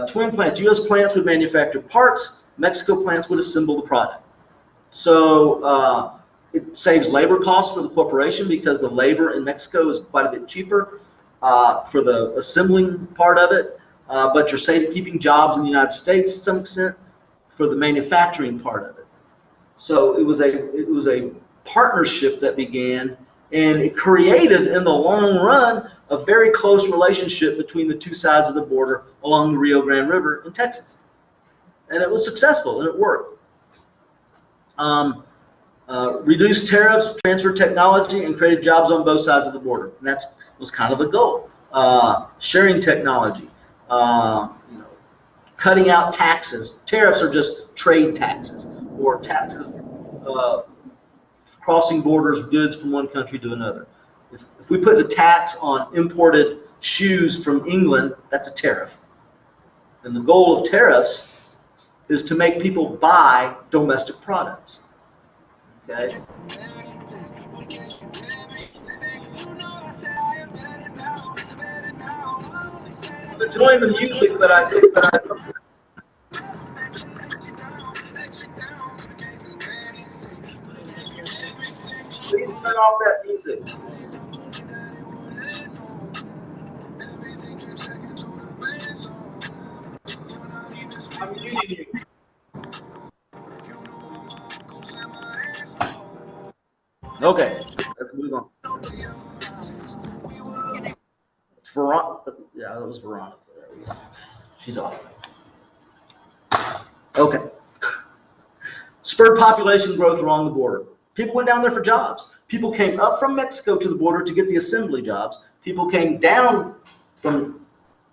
Twin plants, U.S. plants would manufacture parts, Mexico plants would assemble the product. So it saves labor costs for the corporation because the labor in Mexico is quite a bit cheaper for the assembling part of it, but you're keeping jobs in the United States to some extent for the manufacturing part of it. So it was a partnership that began, and it created in the long run a very close relationship between the two sides of the border along the Rio Grande River in Texas. And it was successful, and it worked. Reduced tariffs, transferred technology, and created jobs on both sides of the border. And that was kind of the goal. Sharing technology, cutting out taxes. Tariffs are just trade taxes, or taxes crossing borders, goods from one country to another. If we put a tax on imported shoes from England, that's a tariff. And the goal of tariffs is to make people buy domestic products. Okay? I'm enjoying the music, but please turn off that music. I'm muting you. Okay, let's move on. Veronica, yeah, that was Veronica. There we go. She's off. Okay. Spurred population growth along the border. People went down there for jobs. People came up from Mexico to the border to get the assembly jobs. People came down from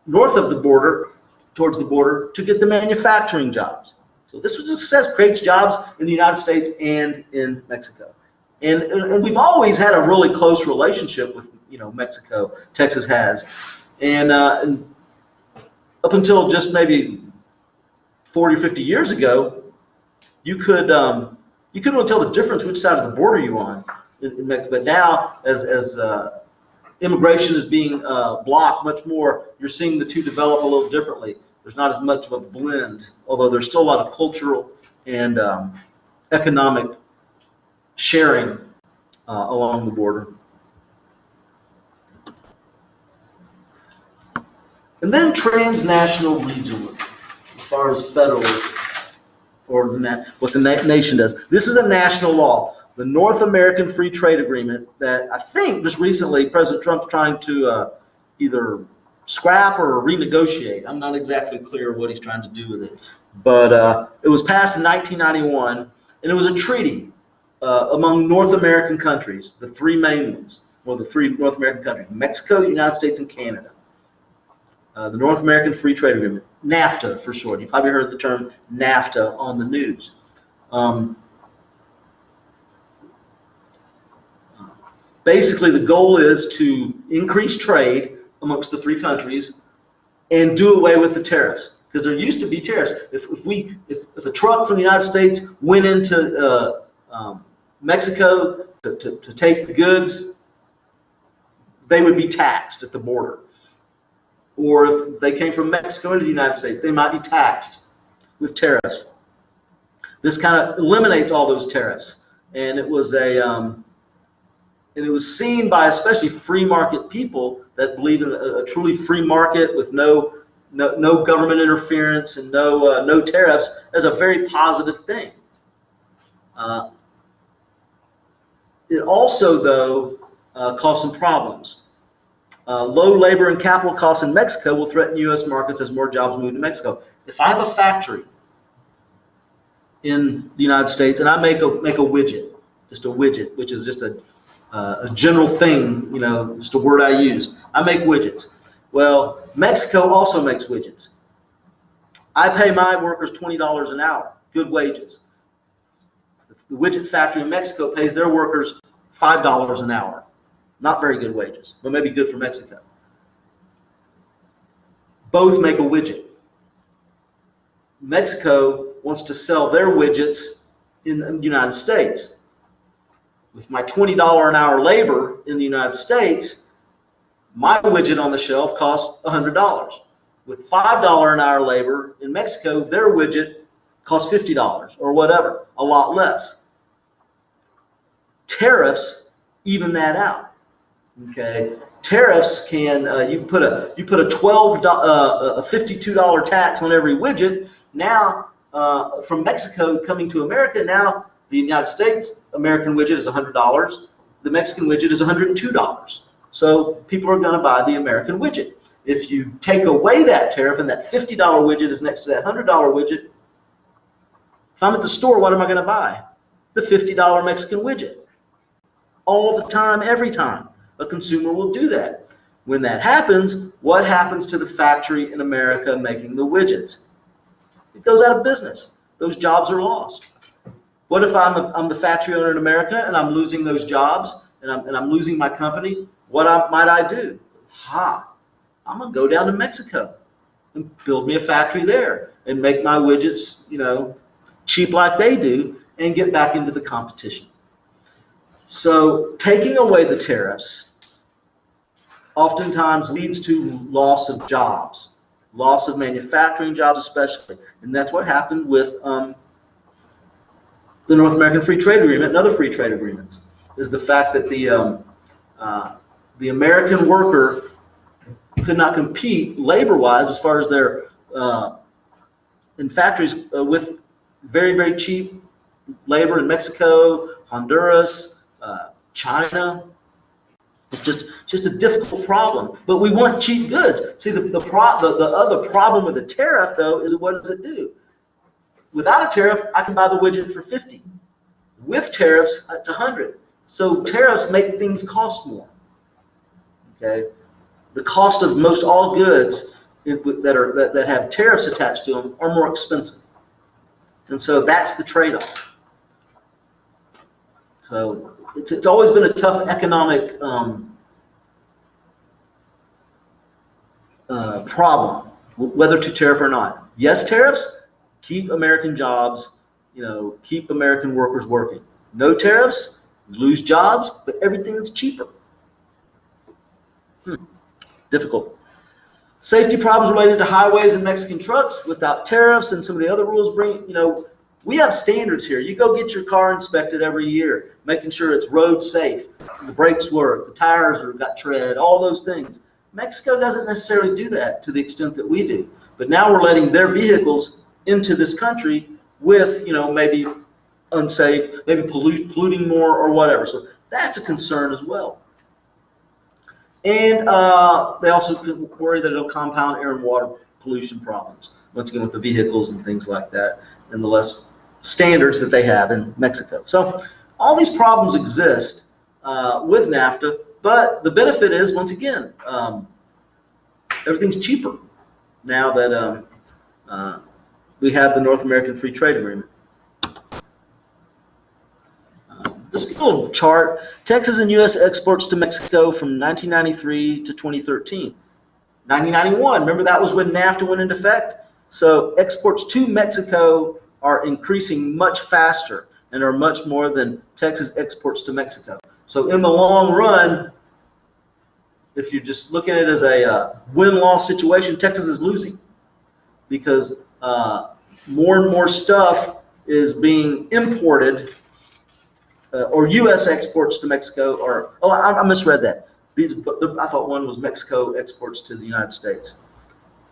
north of the border, towards the border, to get the manufacturing jobs. So this was a success, creates jobs in the United States and in Mexico. And we've always had a really close relationship with, Mexico. Texas has. And up until just maybe 40 or 50 years ago, you couldn't really tell the difference which side of the border you're on in Mexico. But now, as immigration is being blocked much more, you're seeing the two develop a little differently. There's not as much of a blend, although there's still a lot of cultural and economic sharing along the border. And then transnational regionalism, as far as federal or what the nation does. This is a national law, the North American Free Trade Agreement, that I think just recently President Trump's trying to either scrap or renegotiate. I'm not exactly clear what he's trying to do with it. But it was passed in 1991, and it was a treaty among North American countries, the three main ones, or the three North American countries, Mexico, the United States, and Canada. The North American Free Trade Agreement, NAFTA for short. You probably heard the term NAFTA on the news. Basically, the goal is to increase trade amongst the three countries and do away with the tariffs, because there used to be tariffs. If a truck from the United States went into Mexico to take the goods, they would be taxed at the border. Or if they came from Mexico into the United States, they might be taxed with tariffs. This kind of eliminates all those tariffs, and it was seen by especially free market people that believe in a truly free market with no government interference and no tariffs as a very positive thing. It also, though, caused some problems. Low labor and capital costs in Mexico will threaten U.S. markets as more jobs move to Mexico. If I have a factory in the United States and I make a widget, just a widget, which is just a general thing, just a word I use. I make widgets. Well, Mexico also makes widgets. I pay my workers $20 an hour, good wages. The widget factory in Mexico pays their workers $5 an hour. Not very good wages, but maybe good for Mexico. Both make a widget. Mexico wants to sell their widgets in the United States. With my $20 an hour labor in the United States, my widget on the shelf costs $100. With $5 an hour labor in Mexico, their widget costs $50 or whatever, a lot less. Tariffs even that out. Okay, tariffs can you put a $52 tax on every widget. Now from Mexico coming to America, now the United States American widget is $100. The Mexican widget is $102. So people are going to buy the American widget. If you take away that tariff and that $50 widget is next to that $100 widget, if I'm at the store, what am I going to buy? The $50 Mexican widget. All the time, every time. A consumer will do that. When that happens, what happens to the factory in America making the widgets? It goes out of business. Those jobs are lost. What if I'm the factory owner in America and I'm losing those jobs and I'm losing my company? What might I do? I'm going to go down to Mexico and build me a factory there and make my widgets, cheap like they do and get back into the competition. So taking away the tariffs oftentimes leads to loss of jobs, loss of manufacturing jobs especially. And that's what happened with the North American Free Trade Agreement and other free trade agreements, is the fact that the American worker could not compete labor-wise as far as their in factories with very, very cheap labor in Mexico, Honduras, China. It's just a difficult problem. But we want cheap goods. See, the other problem with the tariff, though, is what does it do? Without a tariff, I can buy the widget for $50. With tariffs, it's $100. So tariffs make things cost more. Okay, the cost of most all goods that have tariffs attached to them are more expensive, and so that's the trade-off. So it's always been a tough economic problem, whether to tariff or not. Yes, tariffs keep American jobs, keep American workers working. No tariffs, lose jobs, but everything is cheaper. Difficult. Safety problems related to highways and Mexican trucks without tariffs and some of the other rules we have standards here. You go get your car inspected every year, making sure it's road safe, the brakes work, the tires are got tread, all those things. Mexico doesn't necessarily do that to the extent that we do. But now we're letting their vehicles into this country with, maybe unsafe, maybe polluting more or whatever. So that's a concern as well. And they also worry that it'll compound air and water pollution problems, once again with the vehicles and things like that, and the less standards that they have in Mexico. So all these problems exist with NAFTA, but the benefit is, once again, everything's cheaper now that we have the North American Free Trade Agreement. This little chart, Texas and U.S. exports to Mexico from 1993 to 2013. 1991, remember that was when NAFTA went into effect? So exports to Mexico are increasing much faster and are much more than Texas exports to Mexico. So in the long run, if you're just looking at it as a win-loss situation, Texas is losing because more and more stuff is being imported, or U.S. exports to Mexico, or, I misread that. I thought one was Mexico exports to the United States.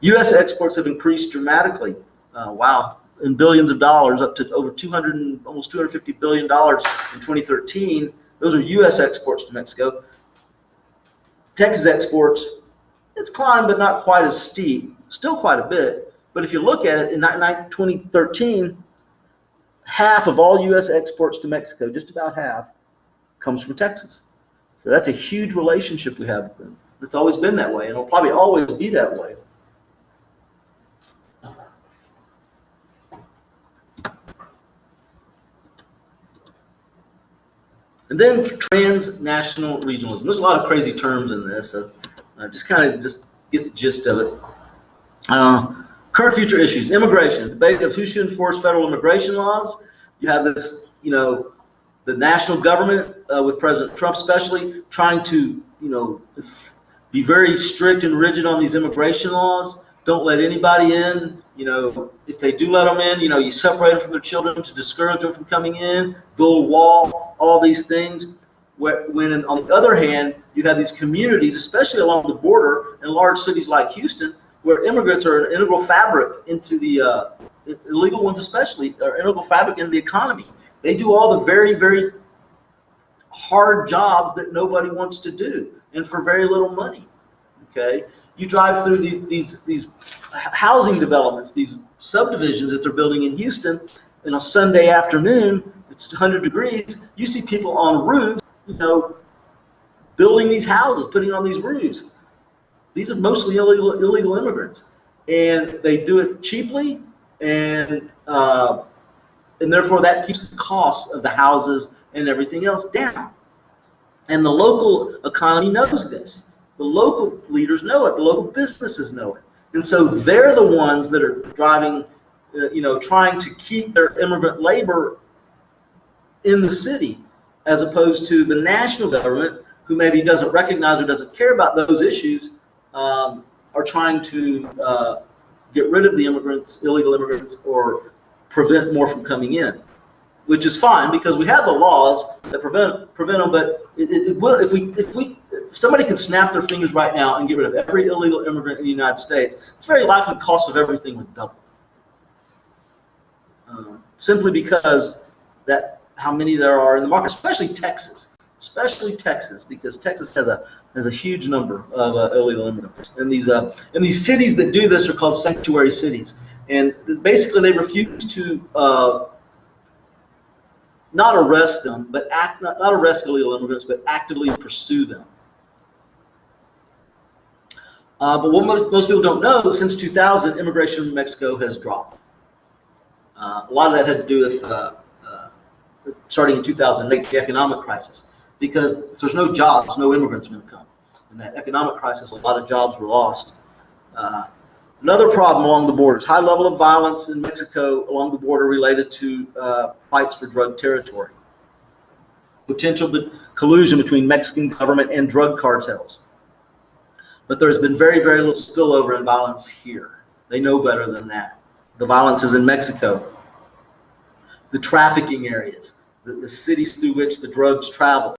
U.S. exports have increased dramatically, in billions of dollars, up to over almost $250 billion in 2013. Those are U.S. exports to Mexico. Texas exports, it's climbed, but not quite as steep. Still quite a bit. But if you look at it, in 2013, half of all U.S. exports to Mexico, just about half, comes from Texas. So that's a huge relationship we have with them. It's always been that way, and it'll probably always be that way. And then transnational regionalism. There's a lot of crazy terms in this, so just get the gist of it. Current future issues: immigration, debate of who should enforce federal immigration laws. You have this, the the national government, with President Trump especially, trying to, be very strict and rigid on these immigration laws. Don't let anybody in. If they do let them in, you separate them from their children to discourage them from coming in, build a wall, all these things. When on the other hand, you have these communities, especially along the border in large cities like Houston, where immigrants are an integral fabric into the illegal ones especially, are integral fabric into the economy. They do all the very, very hard jobs that nobody wants to do, and for very little money. Okay, you drive through these housing developments, these subdivisions that they're building in Houston, and on a Sunday afternoon, it's 100 degrees. You see people on roofs, building these houses, putting on these roofs. These are mostly illegal immigrants, and they do it cheaply, and therefore that keeps the cost of the houses and everything else down. And the local economy knows this. The local leaders know it. The local businesses know it. And so they're the ones that are driving, trying to keep their immigrant labor in the city, as opposed to the national government, who maybe doesn't recognize or doesn't care about those issues, are trying to get rid of the immigrants, illegal immigrants, or prevent more from coming in, which is fine because we have the laws that prevent them. But it will, if somebody could snap their fingers right now and get rid of every illegal immigrant in the United States, it's very likely the cost of everything would double. Simply because how many there are in the market, especially Texas, because Texas has a huge number of illegal immigrants. And these cities that do this are called sanctuary cities. And basically they refuse to not arrest them, but not arrest illegal immigrants, but actively pursue them. But what most people don't know, since 2000, immigration in Mexico has dropped. A lot of that had to do with starting in 2008, the economic crisis, because if there's no jobs, no immigrants are going to come. In that economic crisis, a lot of jobs were lost. Another problem along the border is high level of violence in Mexico along the border related to fights for drug territory. Potential collusion between Mexican government and drug cartels. But there's been very, very little spillover in violence here. They know better than that. The violence is in Mexico. The trafficking areas, the cities through which the drugs travel,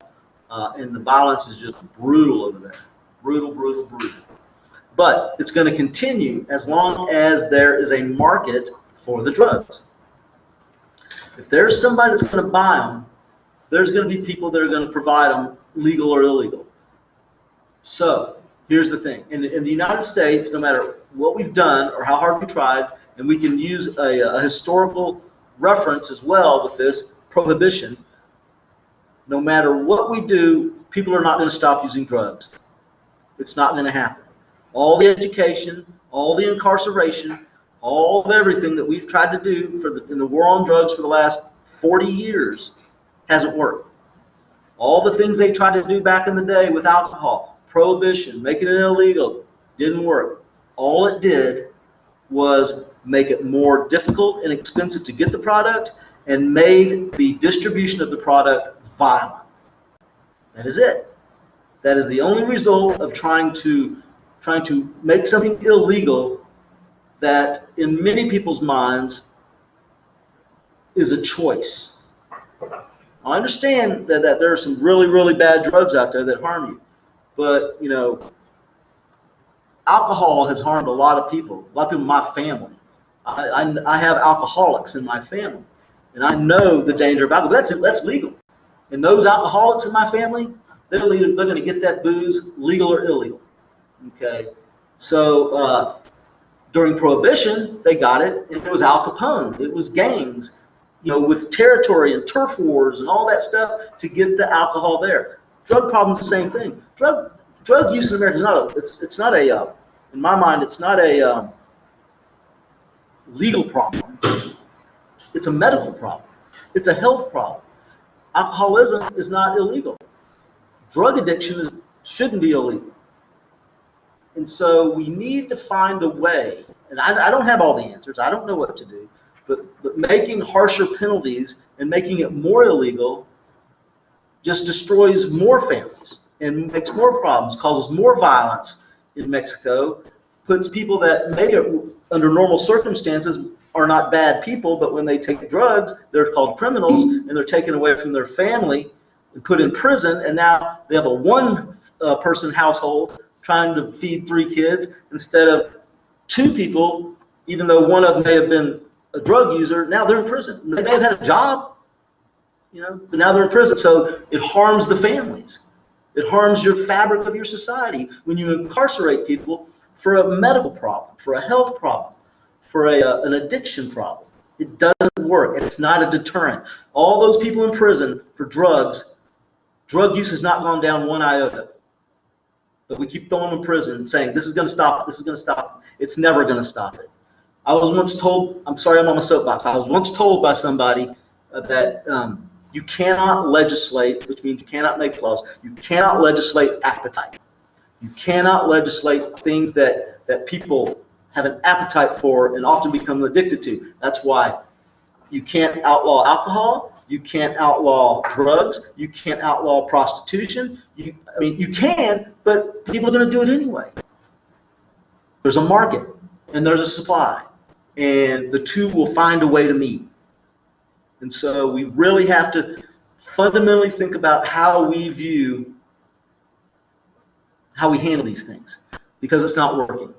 and the violence is just brutal over there. Brutal, brutal, brutal. But it's going to continue as long as there is a market for the drugs. If there's somebody that's going to buy them, there's going to be people that are going to provide them, legal or illegal. So here's the thing. In the United States, no matter what we've done or how hard we tried, and we can use a historical reference as well with this, prohibition, no matter what we do, people are not going to stop using drugs. It's not going to happen. All the education, all the incarceration, all of everything that we've tried to do in the war on drugs for the last 40 years hasn't worked. All the things they tried to do back in the day with alcohol, prohibition, making it illegal, didn't work. All it did was make it more difficult and expensive to get the product and made the distribution of the product violent. That is it. That is the only result of trying to make something illegal that in many people's minds is a choice. I understand that there are some really, really bad drugs out there that harm you, but alcohol has harmed a lot of people in my family. I have alcoholics in my family, and I know the danger of alcohol. That's legal. And those alcoholics in my family, they're going to get that booze, legal or illegal. Okay, so during Prohibition, they got it, and it was Al Capone. It was gangs, with territory and turf wars and all that stuff to get the alcohol there. Drug problem's the same thing. Drug use in America is not in my mind, it's not a legal problem. It's a medical problem. It's a health problem. Alcoholism is not illegal. Drug addiction shouldn't be illegal. And so we need to find a way, and I don't have all the answers, I don't know what to do, but making harsher penalties and making it more illegal just destroys more families and makes more problems, causes more violence in Mexico, puts people that maybe under normal circumstances are not bad people, but when they take drugs, they're called criminals, and they're taken away from their family and put in prison, and now they have a one-person household trying to feed 3 kids instead of 2 people, even though one of them may have been a drug user. Now they're in prison. They may have had a job, but now they're in prison. So it harms the families. It harms your fabric of your society when you incarcerate people for a medical problem, for a health problem, for an addiction problem. It doesn't work. It's not a deterrent. All those people in prison for drugs, drug use has not gone down 1 iota. But we keep throwing them in prison saying, this is going to stop it, this is going to stop it. It's never going to stop it. I was once told, I'm sorry I'm on my soapbox, I was once told by somebody that you cannot legislate, which means you cannot make laws, you cannot legislate appetite. You cannot legislate things that people have an appetite for and often become addicted to. That's why you can't outlaw alcohol, you can't outlaw drugs, you can't outlaw prostitution. You can, but people are going to do it anyway. There's a market and there's a supply, and the two will find a way to meet. And so we really have to fundamentally think about how we handle these things, because it's not working.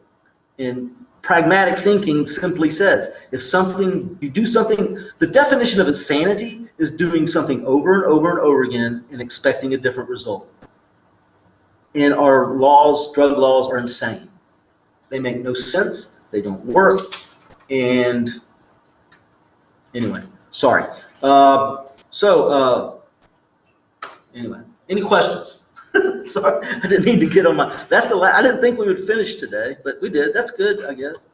And pragmatic thinking simply says, you do something, the definition of insanity is doing something over and over and over again and expecting a different result. And our laws, drug laws, are insane. They make no sense, they don't work, and anyway, sorry. Anyway, any questions? Sorry, I didn't mean to get on my. I didn't think we would finish today, but we did. That's good, I guess.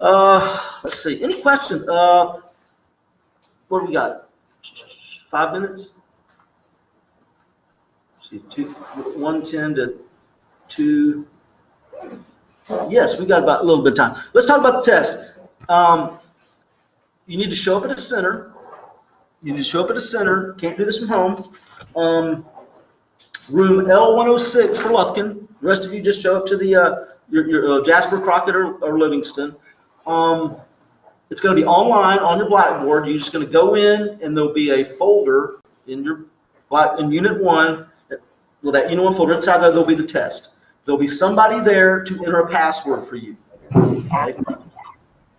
Let's see. Any questions? What do we got? 5 minutes? Let's see, 1:10 to 2. Yes, we got about a little bit of time. Let's talk about the test. You need to show up at a center. Can't do this from home. Room L106 for Lufkin. The rest of you just show up to the your Jasper, Crockett, or Livingston. It's going to be online on your Blackboard. You're just going to go in, and there'll be a folder in Unit 1. Well, that Unit 1 folder, inside there'll be the test. There'll be somebody there to enter a password for you. Okay?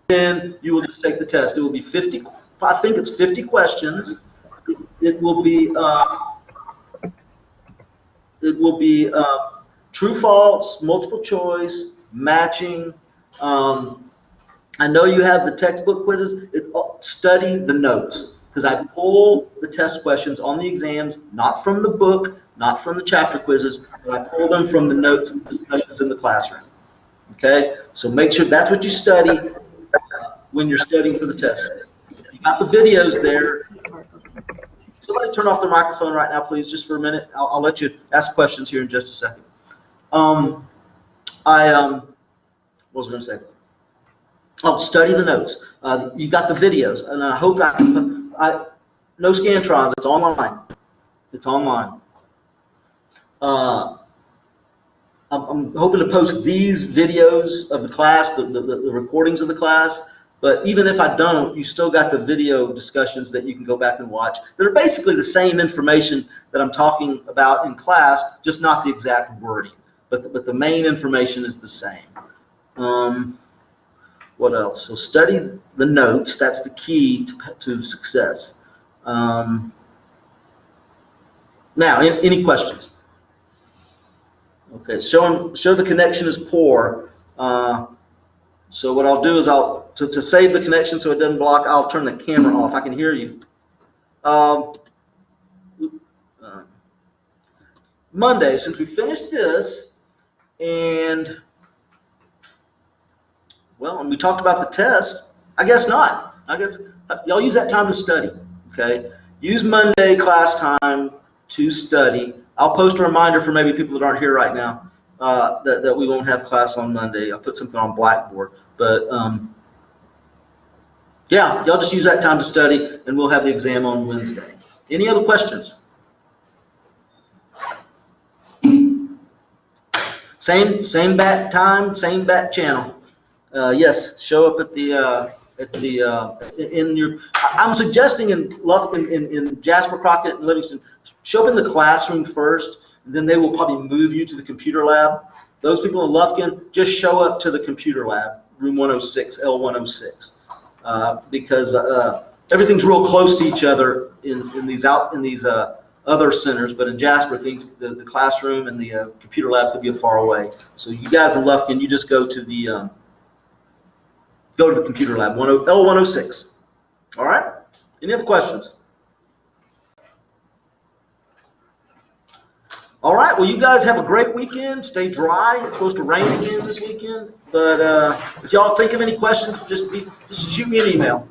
Then you will just take the test. It will be 50. I think it's 50 questions. It will be true, false, multiple choice, matching. I know you have the textbook quizzes. Study the notes, because I pull the test questions on the exams, not from the book, not from the chapter quizzes, but I pull them from the notes and discussions in the classroom. Okay, so make sure that's what you study when you're studying for the test. You got the videos there. Somebody turn off their microphone right now, please, just for a minute. I'll let you ask questions here in just a second. What was I going to say? Oh, study the notes. You got the videos, and I hope no Scantrons. It's online. It's online. I'm hoping to post these videos of the class, the recordings of the class. But even if I don't, you still got the video discussions that you can go back and watch. They're basically the same information that I'm talking about in class, just not the exact wording. But the main information is the same. What else? So study the notes. That's the key to success. Now, any questions? Okay, show the connection is poor. So what I'll do is to save the connection so it doesn't block, I'll turn the camera off. I can hear you. Monday, since we finished this, and we talked about the test, I guess not. I guess y'all use that time to study, okay? Use Monday class time to study. I'll post a reminder for maybe people that aren't here right now that we won't have class on Monday. I'll put something on Blackboard. But Yeah, y'all just use that time to study, and we'll have the exam on Wednesday. Any other questions? Same bat time, same bat channel. Yes, show up in your. I'm suggesting in Jasper, Crockett, and Livingston, show up in the classroom first, and then they will probably move you to the computer lab. Those people in Lufkin, just show up to the computer lab, room 106, L106, because everything's real close to each other in these other centers, but in Jasper, the classroom and the computer lab could be far away. So you guys in Lufkin, you just go to the computer lab, L106. All right? Any other questions? All right, well, you guys have a great weekend. Stay dry. It's supposed to rain again this weekend. But if y'all think of any questions, just shoot me an email.